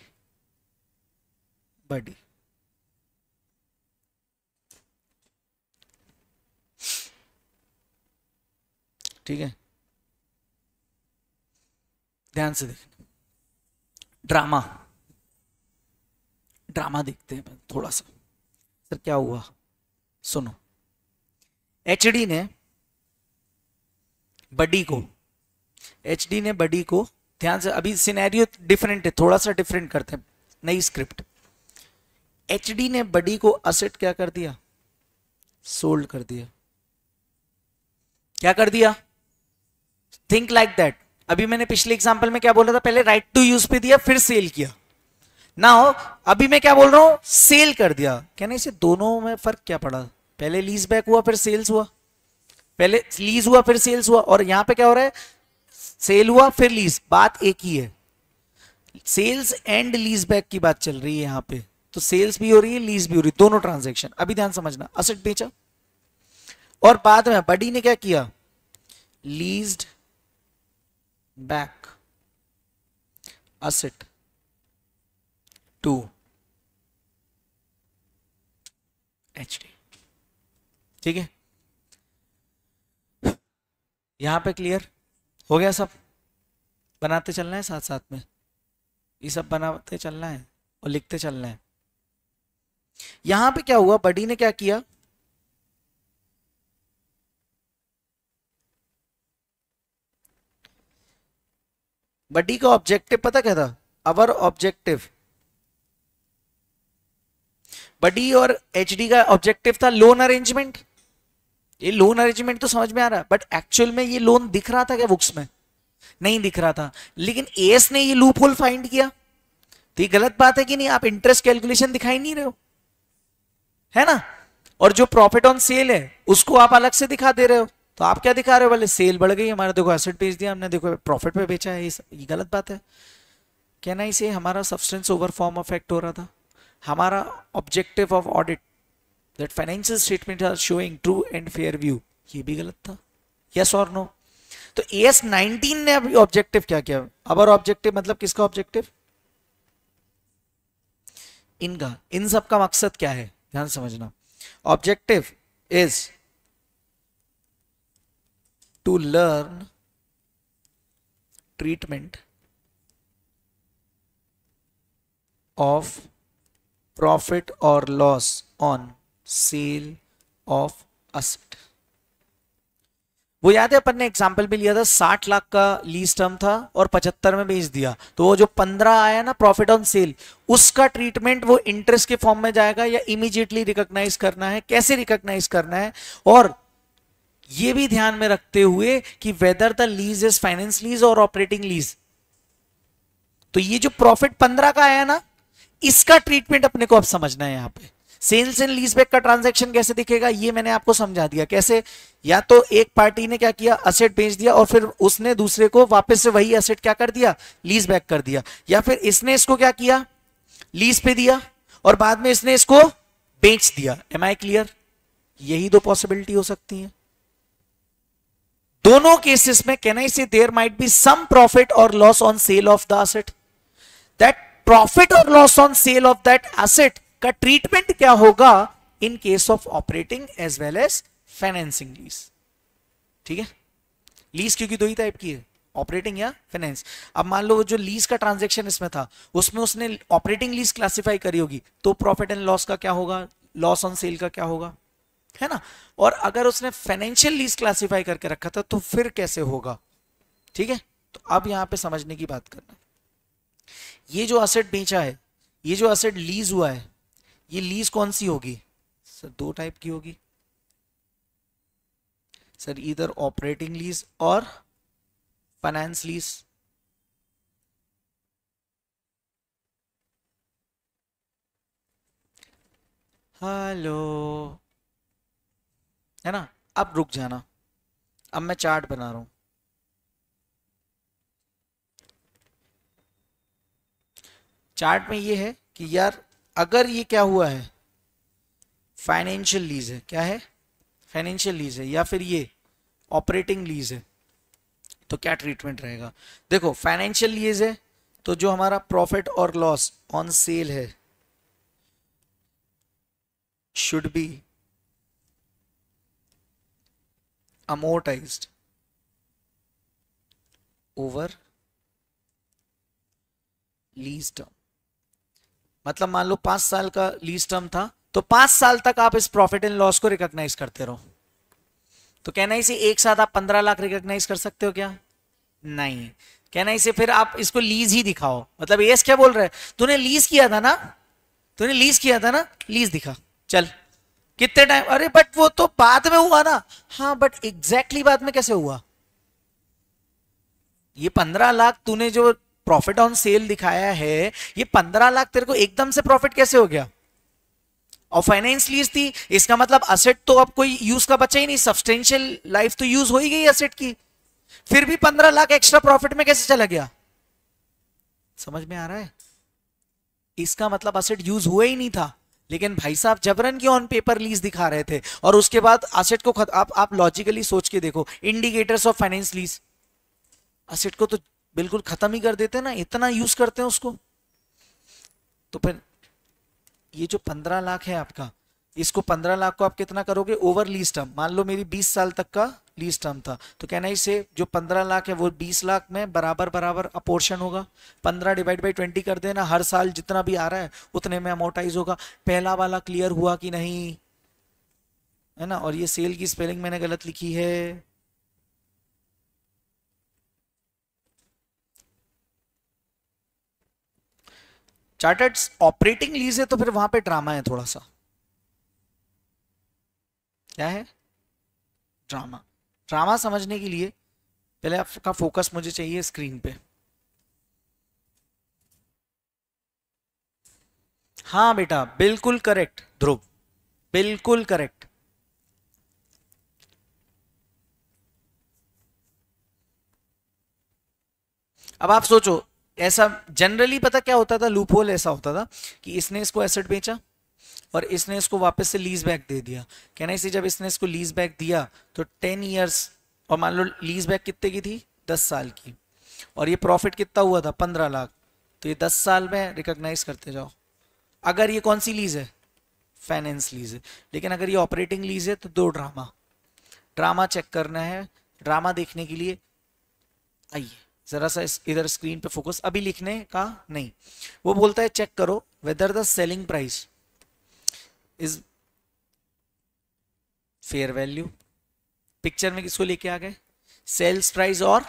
बडी, ठीक है? ध्यान से देखना, ड्रामा ड्रामा देखते हैं थोड़ा सा। सर क्या हुआ? सुनो, एचडी ने बडी को ध्यान से, अभी सिनेरियो डिफरेंट है, थोड़ा सा डिफरेंट करते हैं, नई स्क्रिप्ट। एचडी ने बडी को असेट क्या कर दिया? सोल्ड कर दिया। क्या कर दिया? Think like that. अभी मैंने पिछले एग्जांपल में क्या बोला था? पहले राइट टू यूज पे दिया, फिर सेल किया ना हो। अभी मैं क्या बोल रहा हूं? सेल कर दिया। कहने से दोनों में फर्क क्या पड़ा? पहले लीज बैक हुआ फिर सेल्स हुआ, पहले लीज हुआ फिर सेल्स हुआ, और यहां पे क्या हो रहा है? सेल हुआ फिर लीज। बात एक ही है, सेल्स एंड लीज बैक की बात चल रही है यहां पे। तो सेल्स भी हो रही है, लीज भी हो रही है, दोनों ट्रांजैक्शन। अभी ध्यान समझना, असेट बेचा और बाद में बडी ने क्या किया? Leased back asset to HD, ठीक है? यहां पे क्लियर हो गया सब? बनाते चलना है साथ साथ में, ये सब बनाते चलना है और लिखते चलना है। यहां पे क्या हुआ? बडी ने क्या किया? बडी का ऑब्जेक्टिव पता क्या था? अवर ऑब्जेक्टिव, बडी और एचडी का ऑब्जेक्टिव था लोन अरेंजमेंट। ये लोन अरेंजमेंट तो समझ में आ रहा है, बट एक्चुअल में ये लोन दिख रहा था क्या बुक्स में? नहीं दिख रहा था, लेकिन एएस ने ये लूप होल फाइंड किया। तो ये गलत बात है कि नहीं? आप इंटरेस्ट कैलकुलेशन दिखाई नहीं रहे हो, है ना? और जो प्रॉफिट ऑन सेल है उसको आप अलग से दिखा दे रहे हो। तो आप क्या दिखा रहे हो? बोले सेल बढ़ गई हमारा, देखो एसेट बेच दिया हमने, देखो प्रॉफिट पे बेचा है। ये गलत बात है। कहना इसे हमारा सब्सटेंस ओवर फॉर्म इफेक्ट हो रहा था। हमारा objective of audit that financial statement are showing true and fair view, ये भी गलत था। यस और नो? तो एएस 19 ने अभी ऑब्जेक्टिव क्या किया? अवर ऑब्जेक्टिव मतलब किसका ऑब्जेक्टिव? इनका, इन सब का मकसद क्या है, ध्यान समझना। Objective is to learn treatment of profit और loss on sale of asset. वो याद है अपन ने एग्जाम्पल भी लिया था, 60 लाख का लीज टर्म था और 75 में बेच दिया, तो वो जो 15 आया ना प्रॉफिट ऑन सेल, उसका ट्रीटमेंट वो इंटरेस्ट के फॉर्म में जाएगा या इमीडिएटली रिकॉग्नाइज करना है, कैसे रिकॉग्नाइज करना है, और ये भी ध्यान में रखते हुए कि whether the lease is finance lease और ऑपरेटिंग लीज। तो ये जो प्रॉफिट 15 का आया ना, इसका ट्रीटमेंट अपने को अब समझना है। यहां पे सेल्स एंड लीजबैक का ट्रांजैक्शन कैसे दिखेगा ये मैंने आपको समझा दिया। कैसे, या तो एक पार्टी ने क्या किया, असेट बेच दिया और फिर उसने दूसरे को वापस से वही असेट क्या कर दिया, लीज बैक कर दिया, या फिर इसने इसको क्या किया, लीज पे दिया और बाद में इसने इसको बेच दिया। Am I clear? यही दो पॉसिबिलिटी हो सकती है दोनों केसेस में। Can I say there might be some profit और loss on sale of the asset. That profit और loss on sale of that asset का ट्रीटमेंट क्या होगा in case of operating as well as financing lease. ठीक है, lease क्योंकि दो ही type की है, ऑपरेटिंग या फाइनेंस। अब मान लो जो लीज का ट्रांजैक्शन इसमें था उसमें उसने ऑपरेटिंग लीज क्लासिफाई करी होगी, तो प्रॉफिट एंड लॉस का क्या होगा, लॉस ऑन सेल का क्या होगा, है ना। और अगर उसने फाइनेंशियल लीज क्लासिफाई करके रखा था तो फिर कैसे होगा। ठीक है, तो अब यहां पे समझने की बात करना, ये जो असेट बेचा है, ये जो असेट लीज हुआ है, ये लीज कौन सी होगी सर, दो टाइप की होगी सर, इधर ऑपरेटिंग लीज और फाइनेंस लीज। हेलो, है ना। अब रुक जाना, अब मैं चार्ट बना रहा हूं। चार्ट में ये है कि यार अगर ये क्या हुआ है, फाइनेंशियल लीज है, क्या है, फाइनेंशियल लीज है, या फिर ये ऑपरेटिंग लीज है, तो क्या ट्रीटमेंट रहेगा। देखो फाइनेंशियल लीज है तो जो हमारा प्रॉफिट और लॉस ऑन सेल है should be amortized over lease term. मतलब मान लो 5 साल का लीज टर्म था, तो 5 साल तक आप इस प्रॉफिट एंड लॉस को रिकॉग्नाइज करते रहो। तो कहना इसे एक साथ आप 15 लाख रिकॉग्नाइज कर सकते हो क्या, नहीं। कहना इसे फिर आप इसको लीज ही दिखाओ। मतलब ये क्या बोल रहा है, तूने लीज किया था ना, तूने लीज किया था ना, लीज दिखा चल कितने टाइम। अरे बट वो तो बाद में हुआ ना, हाँ बट एग्जैक्टली बाद में कैसे हुआ। ये 15 लाख तूने जो प्रॉफिट ऑन सेल दिखाया है, ये 15 लाख तेरे को एकदम से प्रॉफिट कैसे हो गया। और फाइनेंस लीज थी, इसका मतलब असेट तो अब कोई यूज का बचा ही नहीं, सब्सटेंशियल लाइफ तो यूज हो ही गई असेट की, फिर भी 15 लाख एक्स्ट्रा प्रॉफिट में कैसे चला गया। समझ में आ रहा है, इसका मतलब असेट यूज हुआ ही नहीं था, लेकिन भाई साहब जबरन की ऑन पेपर लीज दिखा रहे थे। और उसके बाद असेट को आप लॉजिकली सोच के देखो, indicators of finance lease asset को तो बिल्कुल खत्म ही कर देते हैं ना, इतना यूज करते हैं उसको। तो फिर ये जो 15 लाख है आपका, इसको 15 लाख को आप कितना करोगे ओवर लीज टर्म। मान लो मेरी 20 साल तक का लीज टर्म था, तो कहना इसे जो 15 लाख है वो 20 लाख में बराबर बराबर अपोर्शन होगा। 15 डिवाइड बाई 20 कर देना, हर साल जितना भी आ रहा है उतने में अमोर्टाइज होगा। पहला वाला क्लियर हुआ कि नहीं, है ना। और ये सेल की स्पेलिंग मैंने गलत लिखी है, चार्टर्ड ऑपरेटिंग लीज है तो फिर वहां पे ड्रामा है थोड़ा सा। क्या है, ड्रामा। ड्रामा समझने के लिए पहले आपका फोकस मुझे चाहिए स्क्रीन पे। हाँ बेटा बिल्कुल करेक्ट ध्रुव, बिल्कुल करेक्ट। अब आप सोचो, ऐसा जनरली पता क्या होता था, लूप होल ऐसा होता था कि इसने इसको एसेट बेचा और इसने इसको वापस से लीज बैक दे दिया। कहना इसे जब इसने इसको लीज बैक दिया तो 10 इयर्स, और मान लो लीज बैक कितने की थी, 10 साल की, और ये प्रॉफिट कितना हुआ था 15 लाख, तो ये 10 साल में रिकॉग्नाइज करते जाओ। अगर ये कौन सी लीज है, फाइनेंस लीज है। लेकिन अगर ये ऑपरेटिंग लीज है तो दो ड्रामा, ड्रामा चेक करना है। ड्रामा देखने के लिए आइए जरा सा इधर स्क्रीन पे फोकस, अभी लिखने का नहीं। वो बोलता है चेक करो whether the selling price is fair value. Picture में किसको लेके आ गए, सेल्स प्राइस और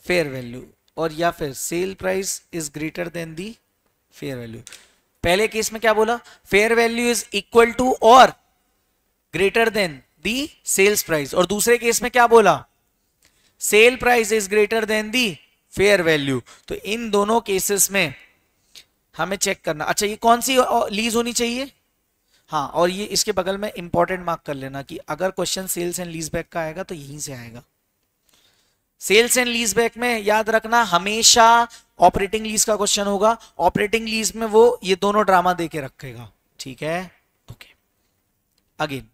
फेयर वैल्यू, और या फिर sale price is greater than the fair value. पहले केस में क्या बोला, fair value is equal to और greater than the sales price, और दूसरे केस में क्या बोला, sale price is greater than the fair value. तो इन दोनों केसेस में हमें चेक करना, अच्छा ये कौन सी लीज होनी चाहिए, हाँ, और ये इसके बगल में इंपॉर्टेंट मार्क कर लेना कि अगर question sales and lease back का आएगा तो यहीं से आएगा। सेल्स एंड लीज बैक में याद रखना हमेशा ऑपरेटिंग लीज का क्वेश्चन होगा, ऑपरेटिंग लीज में वो ये दोनों ड्रामा दे के रखेगा, ठीक है। ओके, अगेन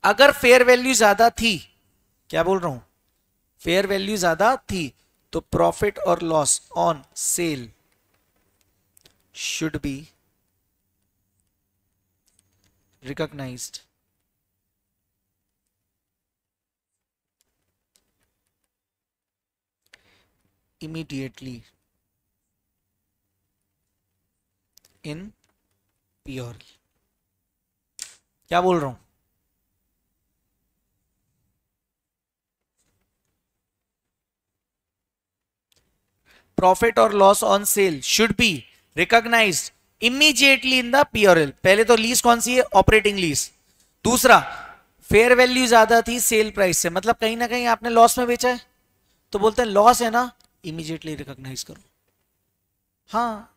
अगर फेयर वैल्यू ज्यादा थी, क्या बोल रहा हूं, फेयर वैल्यू ज्यादा थी, तो प्रॉफिट और loss on sale should be recognized immediately in PRL। क्या बोल रहा हूं, प्रॉफिट और loss on sale should be recognised immediately in the PRL. पहले तो लीज कौन सी है, ऑपरेटिंग लीज। दूसरा, फेयर वैल्यू ज्यादा थी सेल प्राइस से, मतलब कहीं ना कहीं आपने लॉस में बेचा है, तो बोलते हैं लॉस है ना, इमीडिएटली रिकॉग्नाइज करो। हाँ,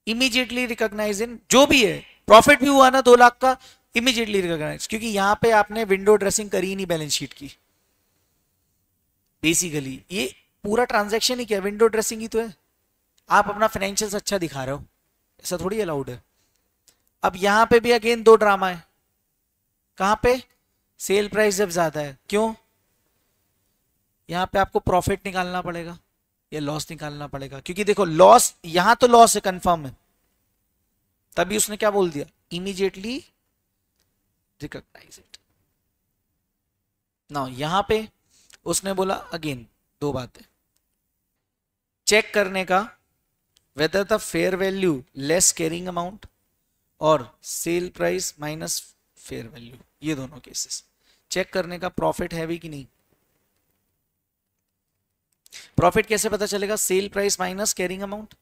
इमीडिएटली रिकॉग्नाइज इन, जो भी है, प्रॉफिट भी हुआ ना 2 लाख का, इमीडिएटली रिकॉग्नाइज, क्योंकि यहां पे आपने विंडो ड्रेसिंग करी नहीं बैलेंस शीट की। बेसिकली ये पूरा ट्रांजैक्शन ही क्या, विंडो ड्रेसिंग ही तो है। आप अपना फाइनेंशियल्स अच्छा दिखा रहे हो, ऐसा थोड़ी अलाउड है। अब यहां पे भी अगेन 2 ड्रामा है, कहां पे, सेल प्राइस जब ज्यादा है, क्यों, यहां पे आपको प्रॉफिट निकालना पड़ेगा या लॉस निकालना पड़ेगा, क्योंकि देखो लॉस, यहां तो लॉस है कंफर्म है, तभी उसने क्या बोल दिया, इमीडिएटली रिकॉग्नाइज इट। ना यहां पे उसने बोला अगेन 2 बातें, चेक करने का whether the fair value less carrying amount और sale price minus fair value, ये दोनों केसेस चेक करने का, प्रॉफिट है भी कि नहीं। प्रॉफिट कैसे पता चलेगा, sale price minus carrying amount.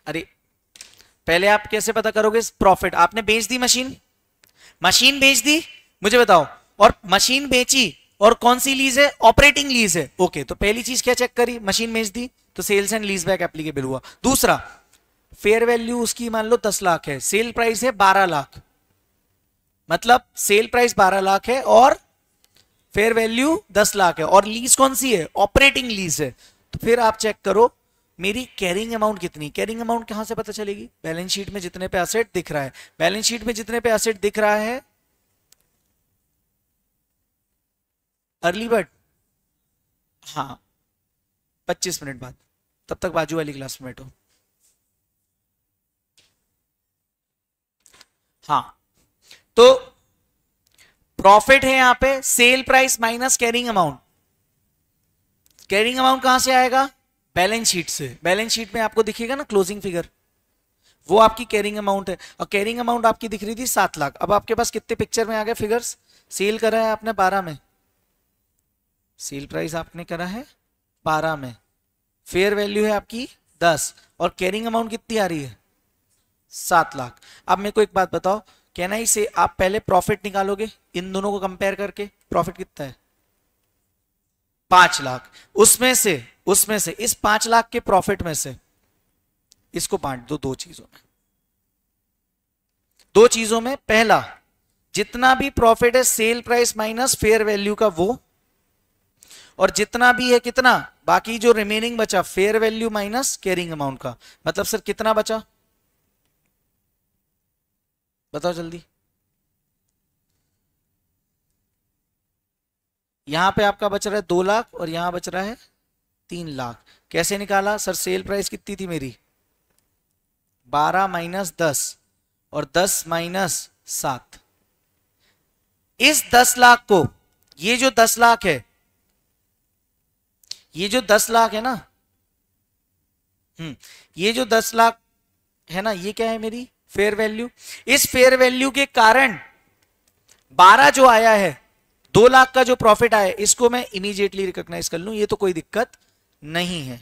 अरे पहले आप कैसे पता करोगे प्रॉफिट, आपने बेच दी मशीन, मशीन बेच दी, मुझे बताओ, और मशीन बेची और कौन सी लीज है, ऑपरेटिंग लीज है। ओके, तो पहली चीज क्या चेक करी, मशीन बेच दी तो sales and lease back applicable हुआ। दूसरा, फेयर वैल्यू उसकी मान लो 10 लाख है, सेल प्राइस है 12 लाख, मतलब सेल प्राइस 12 लाख है और फेयर वैल्यू 10 लाख है, और लीज कौन सी है, ऑपरेटिंग लीज है। तो फिर आप चेक करो मेरी कैरिंग अमाउंट कितनी, कैरिंग अमाउंट कहां से पता चलेगी, बैलेंस शीट में जितने पे एसेट दिख रहा है, बैलेंस शीट में जितने पे एसेट दिख रहा है, अर्ली बर्ड, हाँ 25 मिनट बाद, तब तक बाजू वाली क्लास में बैठो। हाँ, तो प्रॉफिट है यहां पे sale price minus carrying amount, carrying amount कहां से आएगा, बैलेंस शीट से, बैलेंस शीट में आपको दिखेगा ना क्लोजिंग फिगर, वो आपकी कैरिंग अमाउंट है, और कैरिंग अमाउंट आपकी दिख रही थी 7 लाख। अब आपके पास कितने पिक्चर में आ गए फिगर्स, सेल करा है आपने 12 में, सेल प्राइस आपने करा है 12 में, फेयर वैल्यू है आपकी 10, और कैरिंग अमाउंट कितनी आ रही है 7 लाख। अब मेरे को एक बात बताओ, कहना ही से आप पहले प्रॉफिट निकालोगे, इन दोनों को कंपेयर करके प्रॉफिट कितना है 5 लाख, उसमें से इस 5 लाख के प्रॉफिट में से इसको बांट दो 2 चीजों में, 2 चीजों में, पहला जितना भी प्रॉफिट है sale price minus fair value का वो, और जितना भी है कितना बाकी जो रिमेनिंग बचा fair value minus carrying amount का, मतलब सर कितना बचा, बताओ जल्दी। यहां पे आपका बच रहा है 2 लाख और यहां बच रहा है 3 लाख, कैसे निकाला सर? सेल प्राइस कितनी थी मेरी? 12 माइनस 10 और 10 माइनस 7। इस 10 लाख को, ये जो 10 लाख है, ये जो 10 लाख है ना, ये जो 10 लाख है ना, ये क्या है? मेरी फेयर वैल्यू। इस फेयर वैल्यू के कारण 12 जो आया है, 2 लाख का जो प्रॉफिट आया, इसको मैं इमीडिएटली रिकॉग्नाइज कर लूं, ये तो कोई दिक्कत नहीं है।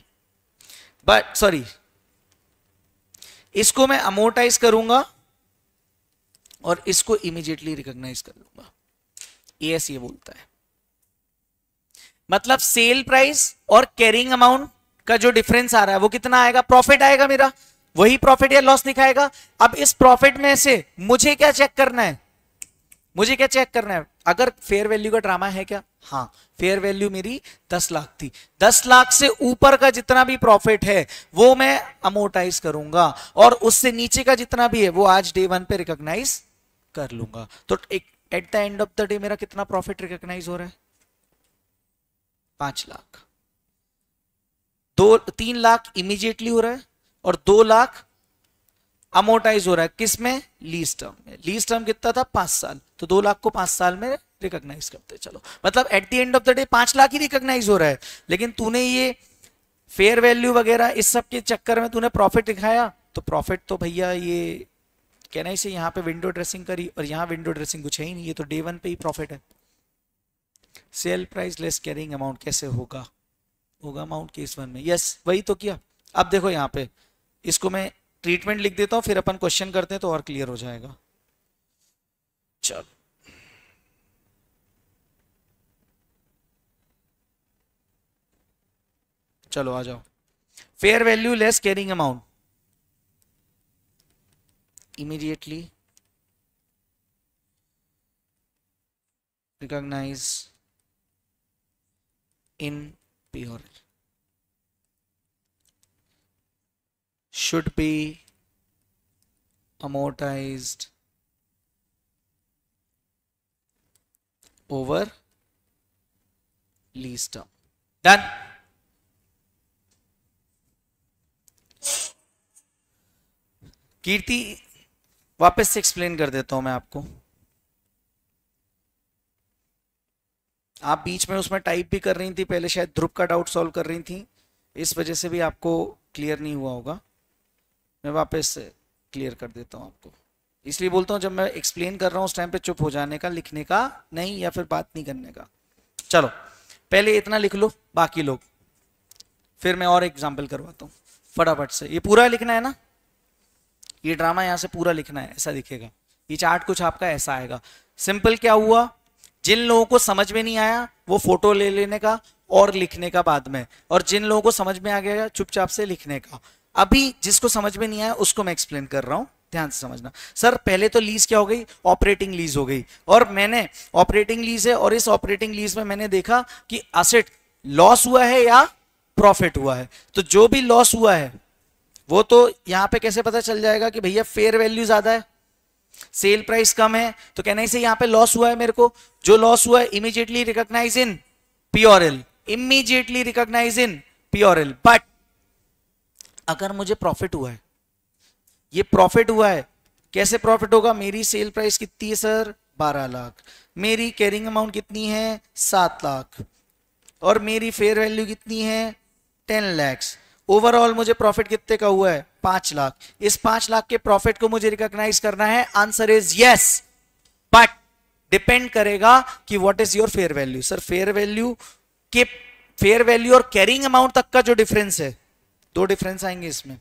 बट सॉरी, इसको मैं अमोर्टाइज करूंगा और इसको इमीडिएटली रिकॉग्नाइज कर लूंगा। एएस ये बोलता है, मतलब सेल प्राइस और कैरिंग अमाउंट का जो डिफरेंस आ रहा है वो कितना आएगा? प्रॉफिट आएगा मेरा, वही प्रॉफिट या लॉस दिखाएगा। अब इस प्रॉफिट में से मुझे क्या चेक करना है? मुझे क्या चेक करना है? अगर फेयर वैल्यू का ड्रामा है क्या? हाँ, फेयर वैल्यू मेरी 10 लाख थी। 10 लाख से ऊपर का जितना भी प्रॉफिट है वो मैं अमोर्टाइज करूंगा, और उससे नीचे का जितना भी है वो आज डे 1 पे रिकॉग्नाइज कर लूंगा। तो eight the end of the day मेरा कितना प्रॉफिट रिकॉग्नाइज हो रहा है? 5 लाख। 3 लाख इमीडिएटली हो रहा है और 2 लाख अमोर्टाइज हो रहा है। किस में? लीज टर्म में। लीज टर्म कितना था? 5 साल। तो 2 लाख को 5 साल में रिकॉग्नाइज करते चलो। मतलब at the end of the day 5 lakh ही रिकॉग्नाइज हो रहा है, लेकिन तूने ये फेयर वैल्यू वगैरह इस सब के चक्कर में तूने प्रॉफिट दिखाया, तो प्रॉफिट तो भैया ये कहना ही से यहाँ पे विंडो ड्रेसिंग करी, और यहाँ विंडो ड्रेसिंग कुछ है ही नहीं, ये तो डे 1 पे ही प्रॉफिट है। Sale price less carrying amount कैसे होगा? होगा अमाउंट केस 1 में। यस, वही तो किया। अब देखो यहाँ पे, इसको मैं ट्रीटमेंट लिख देता हूं, फिर अपन क्वेश्चन करते हैं तो और क्लियर हो जाएगा। चलो, चलो आ जाओ। Fair value less carrying amount, immediately recognise in pure, should be amortized over lease term. Done. Kirti, वापस से एक्सप्लेन कर देता हूं मैं आपको। आप बीच में उसमें टाइप भी कर रही थी पहले, शायद ध्रुव का डाउट सॉल्व कर रही थी, इस वजह से भी आपको क्लियर नहीं हुआ होगा। मैं वापस से क्लियर कर देता हूं आपको। इसलिए बोलता हूं जब मैं एक्सप्लेन कर रहा हूं उस टाइम पे चुप हो जाने का, लिखने का नहीं, या फिर बात नहीं करने का। चलो पहले इतना लिख लो बाकी लोग, फिर मैं और एग्जाम्पल करवाता हूं फटाफट से। ये पूरा लिखना है ना, ये ड्रामा यहां से पूरा लिखना है, ऐसा दिखेगा। ये चार्ट कुछ आपका ऐसा आएगा। सिंपल क्या हुआ, जिन लोगों को समझ में नहीं आया वो फोटो ले लेने का और लिखने का बाद में, और जिन लोगों को समझ में आ गया चुपचाप से लिखने का। अभी जिसको समझ में नहीं आया उसको मैं एक्सप्लेन कर रहा हूं, ध्यान से समझना। सर पहले तो लीज क्या हो गई? ऑपरेटिंग लीज हो गई, और मैंने ऑपरेटिंग लीज है, और इस ऑपरेटिंग लीज में मैंने देखा कि एसेट लॉस हुआ है या प्रॉफिट हुआ है। तो जो भी लॉस हुआ है वो तो यहां पे कैसे पता चल जाएगा कि भैया फेयर वैल्यू ज्यादा है, सेल प्राइस कम है, तो कहने से यहां पे लॉस हुआ है मेरे को। जो लॉस हुआ है immediately recognise in P or L, immediately recognise in P or L. But अगर मुझे प्रॉफिट हुआ है, ये प्रॉफिट हुआ है, कैसे प्रॉफिट होगा? मेरी सेल प्राइस कितनी है सर? 12 लाख। मेरी कैरिंग अमाउंट कितनी है? 7 लाख। और मेरी फेयर वैल्यू कितनी है? 10 लैक्स। ओवरऑल मुझे प्रॉफिट कितने का हुआ है? 5 लाख। इस 5 लाख के प्रॉफिट को मुझे रिकॉग्नाइज करना है। Answer is yes, but depend करेगा कि what is your fair value. Sir fair value के, फेयर वैल्यू और कैरिंग अमाउंट तक का जो डिफरेंस है, 2 डिफरेंस आएंगे इसमें।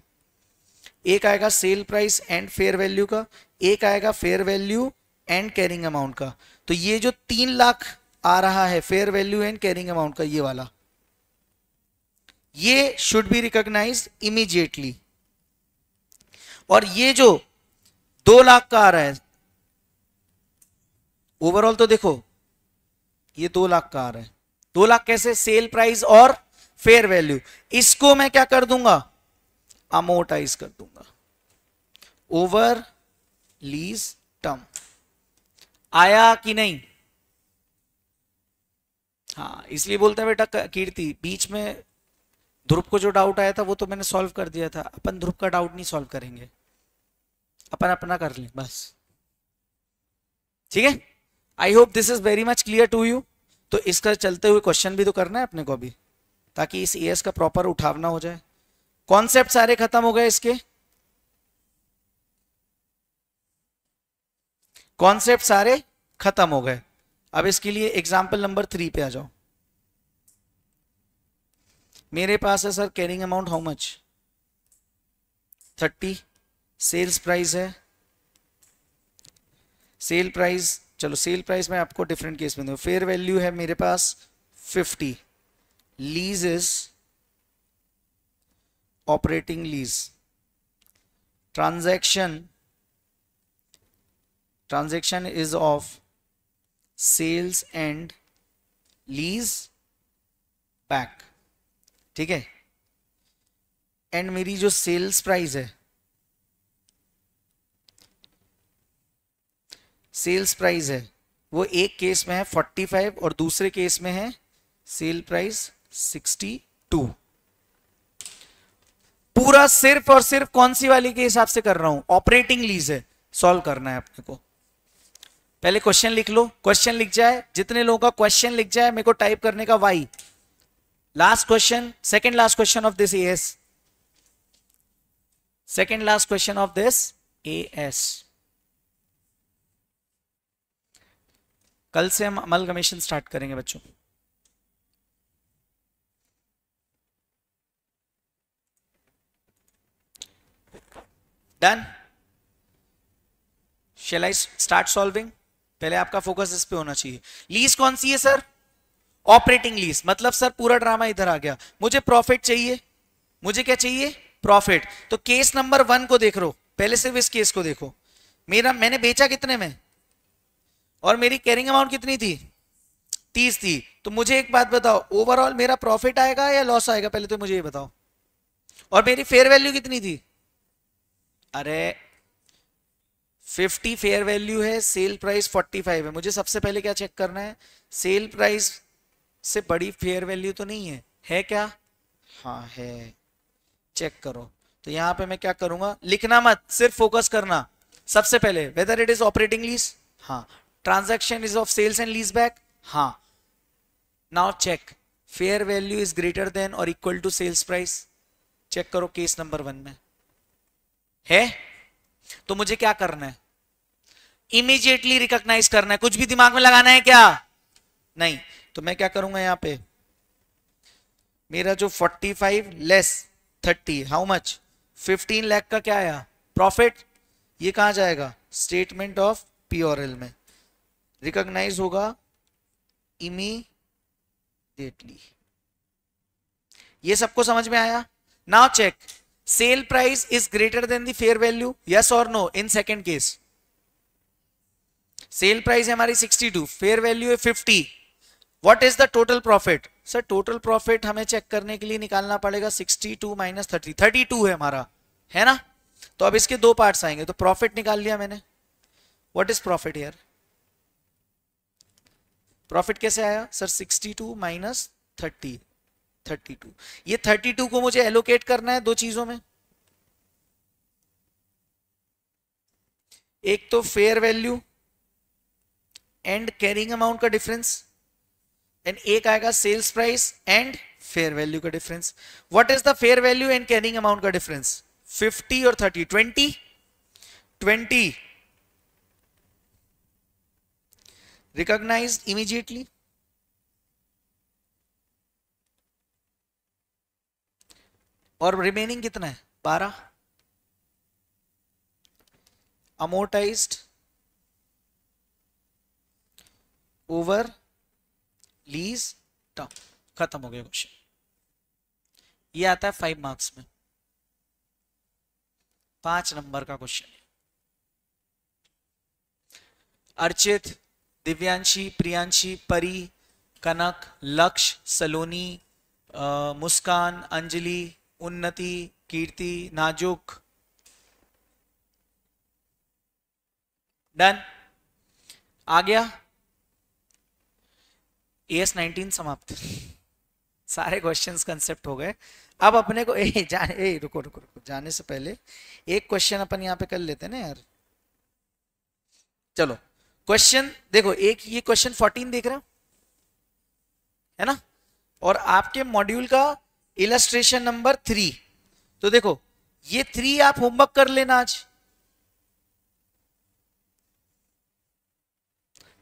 एक आएगा cell price and fair value का, एक आएगा fair value and carrying amount का। तो ये जो 3 लाख आ रहा है fair value and carrying amount का, ये वाला, ये शुड बी रिकॉग्नाइज्ड इमीडिएटली। और ये जो 2 लाख का आ रहा है, ओवरऑल तो देखो ये 2 लाख का आ रहा है। 2 लाख कैसे? सेल प्राइस और फेयर वैल्यू, इसको मैं क्या कर दूंगा? अमोर्टाइज कर दूंगा ओवर लीज टर्म। आया कि नहीं? हाँ, इसलिए बोलते हैं बेटा कीर्ति, बीच में ध्रुव को जो डाउट आया था वो तो मैंने सॉल्व कर दिया था, अपन ध्रुव का डाउट नहीं सॉल्व करेंगे, अपन अपना कर लें बस। ठीक है, I hope this is very much clear to you. तो इसका चलते हुए क्वेश्चन भी तो करना है अपने को अभी, ताकि इस एएस का प्रॉपर उठावना हो जाए। कॉन्सेप्ट सारे खत्म हो गए इसके, कॉन्सेप्ट सारे खत्म हो गए। अब इसके लिए एग्जाम्पल नंबर 3 पे आ जाओ। मेरे पास है sir carrying amount how much 30, sales price है, सेल प्राइस, चलो सेल प्राइस में आपको डिफरेंट केस में दूं, फेयर वैल्यू है मेरे पास 50, lease is operating lease, transaction is of sales and lease back. ठीक है, एंड मेरी जो सेल्स प्राइस है, सेल्स प्राइस है वो एक केस में है 45 और दूसरे केस में है सेल प्राइस 62। पूरा सिर्फ और सिर्फ कौन सी वाली के हिसाब से कर रहा हूं, ऑपरेटिंग लीज है, सॉल्व करना है अपने को। पहले क्वेश्चन लिख लो, क्वेश्चन लिख जाए, जितने लोगों का क्वेश्चन लिख जाए मेरे को टाइप करने का why, last question, second last question of this AS, second last question of this AS. कल से हम अमलगमेशन स्टार्ट करेंगे बच्चों। Done, shall I start solving? पहले आपका फोकस इस पे होना चाहिए। लीज कौन सी है सर? Operating lease. मतलब सर पूरा ड्रामा इधर आ गया, मुझे प्रॉफिट चाहिए, मुझे क्या चाहिए? प्रॉफिट। तो केस नंबर 1 को देख लो, पहले सिर्फ इस केस को देखो, मैंने बेचा कितने में और मेरी कैरिंग अमाउंट कितनी थी? 30 थी। तो मुझे एक बात बताओ, ओवरऑल मेरा प्रॉफिट आएगा या लॉस आएगा, पहले तो मुझे ये बताओ। और मेरी फेयर वैल्यू कितनी थी? अरे 50 फेयर वैल्यू है, सेल प्राइस 45 है। मुझे सबसे पहले क्या चेक करना है, सेल प्राइस से बड़ी फेयर वैल्यू तो नहीं है क्या? हाँ है, चेक करो। तो यहां पे मैं क्या करूंगा, लिखना मत, सिर्फ फोकस करना। सबसे पहले whether it is operating lease, हाँ, transaction is of sales and lease back, हाँ। Now check, fair value is greater than और equal to sales price, check करो केस नंबर 1 में है। तो मुझे क्या करना है, इमीडिएटली रिकॉग्नाइज करना है, कुछ भी दिमाग में लगाना है क्या? नहीं। तो मैं क्या करूंगा, यहां पे मेरा जो 45 लेस 30 हाउ मच, 15 लाख का क्या आया? प्रॉफिट। ये कहां जाएगा? स्टेटमेंट ऑफ पीओरएल में, रिकॉग्नाइज होगा इमीडिएटली। ये सबको समझ में आया? Now check, sale price is greater than the fair value, yes और no? In second case sale price है हमारी 62, फेयर वैल्यू है 50, what is the total profit? Sir total profit हमें चेक करने के लिए निकालना पड़ेगा 62 माइनस 30, 32 है हमारा, है ना? तो अब इसके दो पार्ट्स आएंगे, तो प्रॉफिट निकाल लिया मैंने। What is profit here? Profit कैसे आया सर? 62 माइनस 30, 32। ये 32 को मुझे एलोकेट करना है दो चीजों में, एक तो fair value and carrying amount का डिफरेंस, एंड एक आएगा sales price and fair value का difference. What is the fair value and carrying amount का डिफरेंस? 50 और 30, 20 रिकॉग्नाइज्ड इमीडिएटली। और रिमेनिंग कितना है? 12 अमोर्टाइज्ड ओवर लीज टर्म। खत्म हो गया क्वेश्चन। ये आता है 5 मार्क्स में, 5 नंबर का क्वेश्चन। अर्चित, दिव्यांशी, प्रियांशी, परी, कनक, लक्ष्य, सलोनी, मुस्कान, अंजलि, उन्नति, कीर्ति, नाजुक। डन, आ गया। AS 19 समाप्त। सारे क्वेश्चंस कंसेप्ट हो गए। अब अपने को रुको रुको रुको, जाने से पहले एक क्वेश्चन अपन यहाँ पे कर लेते हैं ना यार। चलो क्वेश्चन देखो, एक ये क्वेश्चन 14 देख रहे हो है ना, और आपके मॉड्यूल का इलस्ट्रेशन नंबर 3। तो देखो ये 3 आप होमवर्क कर लेना आज,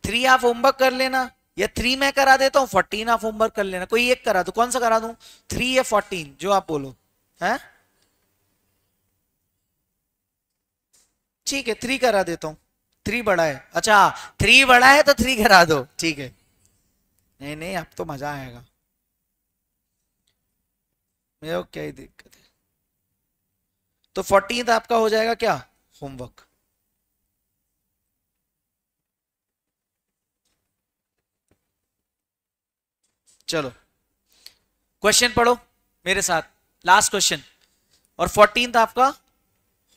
3 आप होमवर्क कर लेना, या 3 मैं करा देता हूं, 14 आप होमवर्क कर लेना। कोई एक करा दो, कौन सा करा दूं, 3 या 14 जो आप बोलो है। ठीक है 3 करा देता हूं, 3 बड़ा है। अच्छा 3 बड़ा है तो 3 करा दो, ठीक है। नहीं नहीं अब तो मजा आएगा, मेरे को क्या ही दिक्कत है। तो 14th आपका हो जाएगा क्या, होमवर्क। चलो क्वेश्चन पढ़ो मेरे साथ, लास्ट क्वेश्चन, और 14th आपका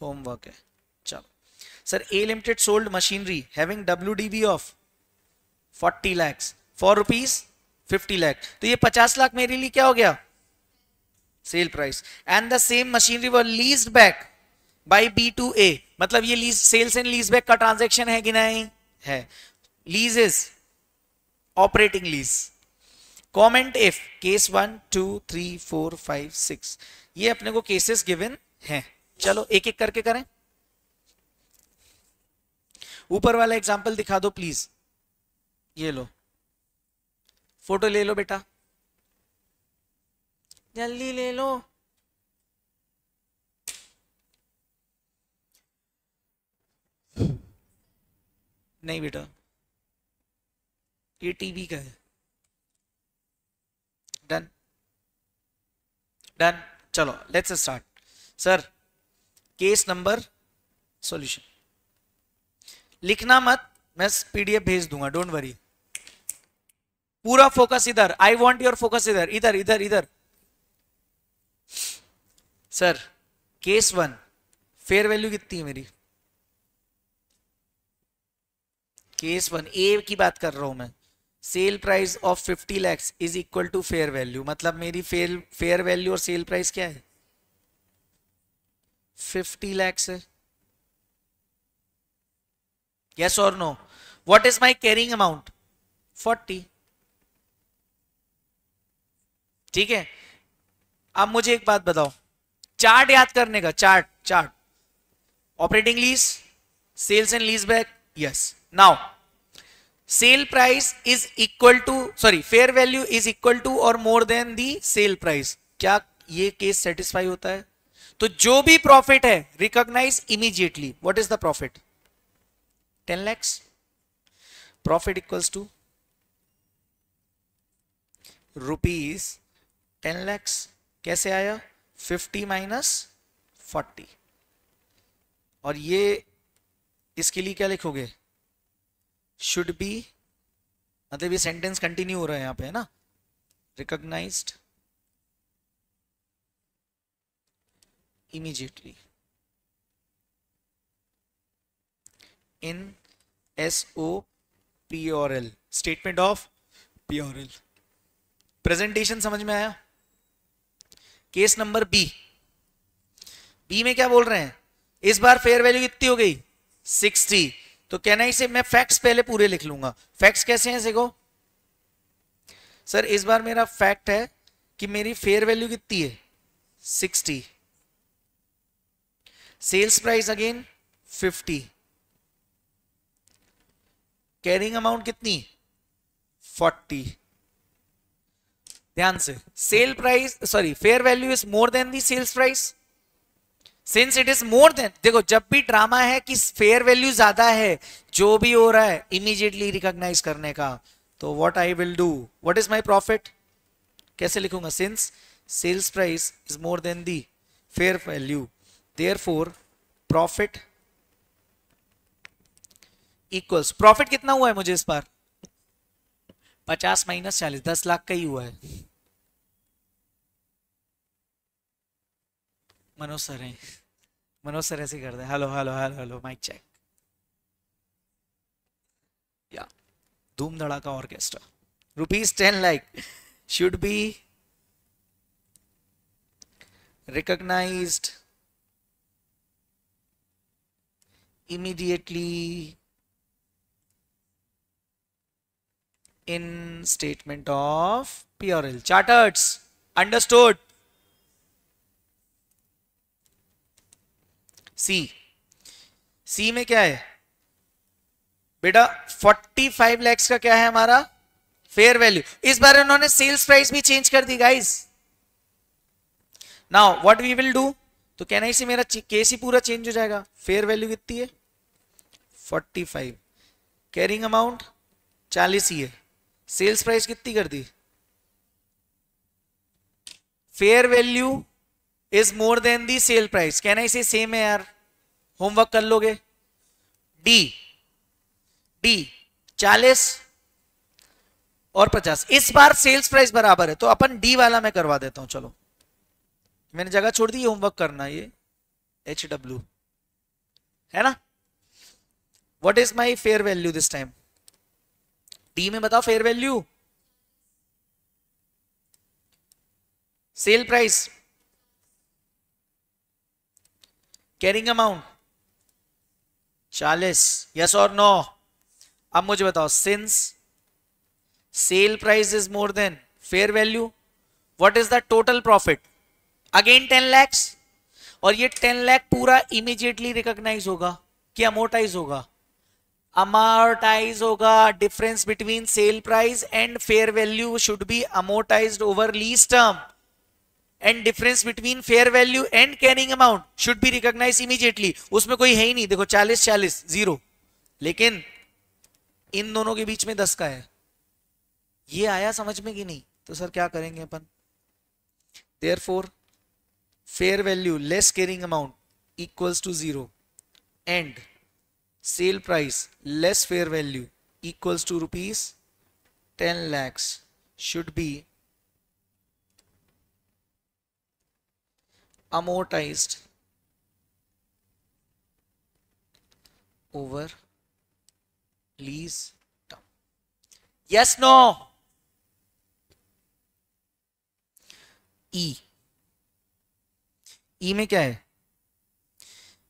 होमवर्क है। चलो sir, A limited sold machinery having WDV of 40 lakhs for rupees 50 lakh. तो ये 50 लाख मेरे लिए क्या हो गया, sale price. And the same machinery were leased back by B to A, मतलब ये lease, sales and lease back का ट्रांजेक्शन है कि नहीं है। Lease is operating lease. Comment if case 1 2 3 4 5 6, ये अपने को केसेस गिवन हैं। चलो एक एक करके करें। ऊपर वाला एग्जांपल दिखा दो प्लीज, ये लो फोटो ले लो बेटा, जल्दी ले लो। नहीं बेटा ये टीवी का है। डन डन, चलो let's start. Sir case number, solution लिखना मत, मैं PDF भेज दूंगा, डोंट वरी। पूरा फोकस इधर, आई वॉन्ट योर फोकस इधर इधर इधर इधर। सर केस 1, फेयर वैल्यू कितनी है मेरी, केस 1 ए की बात कर रहा हूं मैं। Sale price of 50 lakhs is equal to fair value, मतलब मेरी फेयर वैल्यू और सेल प्राइस क्या है, 50 lakhs है। यस और no, what is my carrying amount, 40। ठीक है, अब मुझे एक बात बताओ, चार्ट याद करने का, chart chart, operating lease, sales and lease back, yes. Now sale price is equal to, sorry fair value is equal to और more than the sale price, क्या ये केस सेटिस्फाई होता है। तो जो भी प्रॉफिट है recognise immediately. What is the profit, 10 lakhs, profit equals to rupees 10 lakhs। कैसे आया, 50 माइनस 40, और ये इसके लिए क्या लिखोगे, शुड बी, मतलब ये सेंटेंस कंटिन्यू हो रहा है यहां पे है ना, recognised immediately in SOP, statement of P। Presentation समझ में आया। केस नंबर बी में क्या बोल रहे हैं, इस बार फेयर वैल्यू कितनी हो गई, 60। तो कहना इसे, मैं फैक्ट्स पहले पूरे लिख लूंगा। फैक्ट्स कैसे हैं देखो, सर इस बार मेरा फैक्ट है कि मेरी फेयर वैल्यू कितनी है, 60, sales price again 50, carrying amount कितनी 40। ध्यान से, sale price sorry fair value is more than the sales price. Since it is more than, देखो जब भी ड्रामा है कि फेयर वैल्यू ज्यादा है, जो भी हो रहा है इमीडिएटली रिकॉग्नाइज करने का। तो what I will do, what is my profit, कैसे लिखूंगा, since sales price is more than the fair value, therefore profit equals, profit कितना हुआ है मुझे इस बार, 50 माइनस 40, 10 लाख का ही हुआ है। मनोज सर है, मनोज सर ऐसे कर दे, hello hello hello hello, mic check, या धूम धड़ाका orchestra. Rupees 10 lakh should be recognized immediately in statement of PRL. Charters, understood? C में क्या है बेटा? 45 लैक्स का क्या है हमारा फेयर वैल्यू। इस बार उन्होंने सेल्स प्राइस भी चेंज कर दी guys. Now what we will do, तो कहना इसी मेरा केस ही पूरा चेंज हो जाएगा। फेयर वैल्यू कितनी है 45, कैरिंग अमाउंट 40 ही है, सेल्स प्राइस कितनी कर दी? Fair value is more than the sale price, कहना इसे सेम है यार, होमवर्क कर लोगे। डी 40 और 50, इस बार सेल्स प्राइस बराबर है तो अपन डी वाला मैं करवा देता हूं। चलो मैंने जगह छोड़ दी, होमवर्क करना, ये HW है ना। What is my fair value this time? D में बताओ fair value, sale price, carrying amount 40, yes और नो? अब मुझे बताओ, since cell price is more then fair value, what is the total profit? Again 10 lakhs, और ये 10 lakh पूरा immediately recognise होगा कि अमोर्टाइज होगा? अमोर्टाइज होगा। Difference between sale price and fair value should be amortised over lease term, and difference between fair value and carrying amount should be recognise immediately. उसमें कोई है ही नहीं, देखो 40 जीरो, लेकिन इन दोनों के बीच में 10 का है। ये आया समझ में कि नहीं? तो सर क्या करेंगे अपन? Therefore fair value less carrying amount equals to 0 and sale price less fair value equals to ₹10 lakhs should be amortized over lease term. Yes, no? ई में क्या है?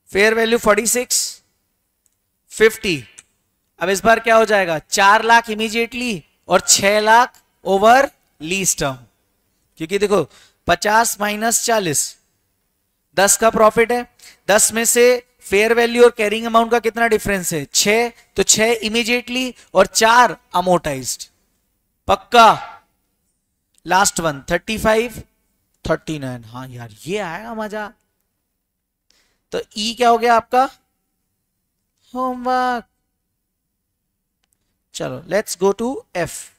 Fair value 46, 50। अब इस बार क्या हो जाएगा? 4 लाख इमीडिएटली और 6 लाख ओवर लीज टर्म, क्योंकि देखो 50 माइनस 40 10 का प्रॉफिट है, 10 में से फेयर वैल्यू और कैरिंग अमाउंट का कितना डिफरेंस है? 6, तो 6 इमीडिएटली और 4 अमोर्टाइज्ड। पक्का? Last one 35, 39। हाँ यार ये आएगा मजा। तो ई क्या हो गया आपका? होमवर्क। चलो let's go to F.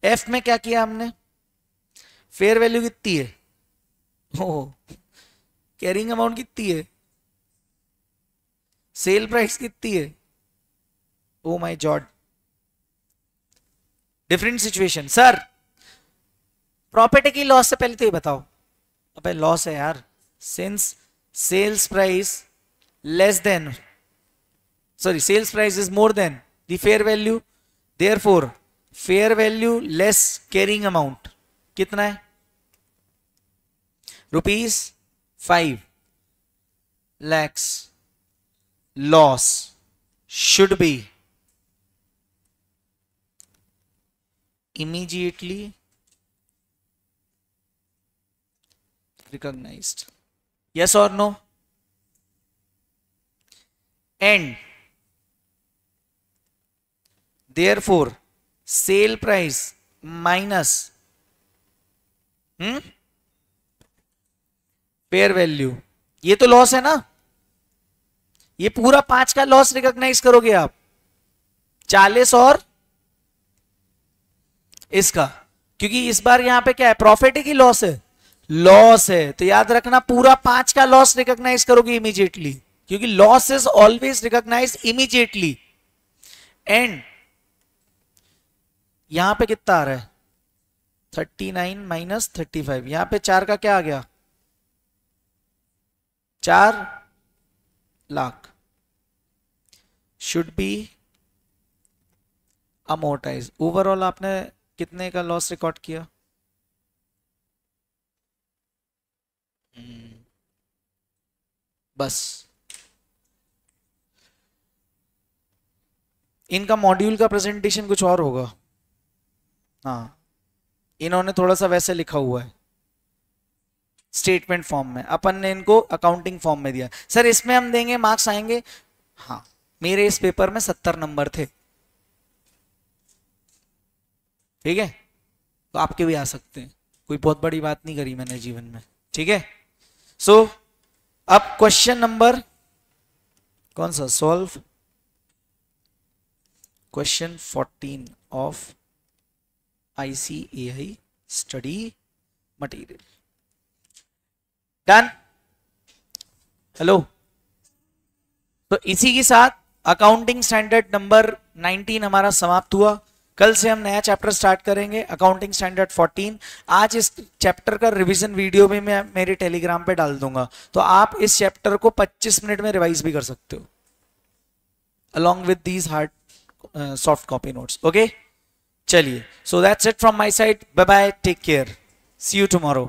F में क्या किया हमने? फेयर वैल्यू कितनी है? ओ, कैरिंग अमाउंट कितनी है? सेल प्राइस कितनी है? Oh my god, different situation. Sir property की लॉस से पहले तो ये बताओ। अबे लॉस है यार। Since sales price less than, sorry, sales price is more than the fair value, therefore fair value less carrying amount कितना है? ₹5 lakhs loss should be immediately recognized. Yes or no? And therefore sale price minus fair value, ये तो loss है ना? ये पूरा 5 का loss recognise करोगे आप, 40 और इसका, क्योंकि इस बार यहां पे क्या है? प्रॉफिट है कि लॉस है? लॉस है, तो याद रखना पूरा 5 का लॉस रिकॉग्नाइज करोगे इमीडिएटली, क्योंकि loss is always recognise immediately. And यहां पे कितना आ रहा है? 39 माइनस 35, यहां पे 4 का क्या आ गया? 4 lakh should B amortise. Overall आपने कितने का लॉस रिकॉर्ड किया? बस इनका मॉड्यूल का प्रेजेंटेशन कुछ और होगा। हाँ, इन्होंने थोड़ा सा वैसे लिखा हुआ है स्टेटमेंट फॉर्म में, अपन ने इनको अकाउंटिंग फॉर्म में दिया। सर इसमें हम देंगे मार्क्स आएंगे, हाँ मेरे इस पेपर में 70 नंबर थे, ठीक है, तो आपके भी आ सकते हैं, कोई बहुत बड़ी बात नहीं करी मैंने जीवन में, ठीक है। सो अब क्वेश्चन नंबर कौन सा, solve question 14 of ICAI study material. Done, hello. तो इसी के साथ अकाउंटिंग स्टैंडर्ड नंबर 19 हमारा समाप्त हुआ। कल से हम नया चैप्टर स्टार्ट करेंगे, अकाउंटिंग स्टैंडर्ड 14। आज इस चैप्टर का रिवीजन वीडियो भी मैं मेरे टेलीग्राम पे डाल दूंगा, तो आप इस चैप्टर को 25 मिनट में रिवाइज भी कर सकते हो along with these hard soft copy notes, okay? चलिए, so that's it from my side, bye bye, take care, see you tomorrow.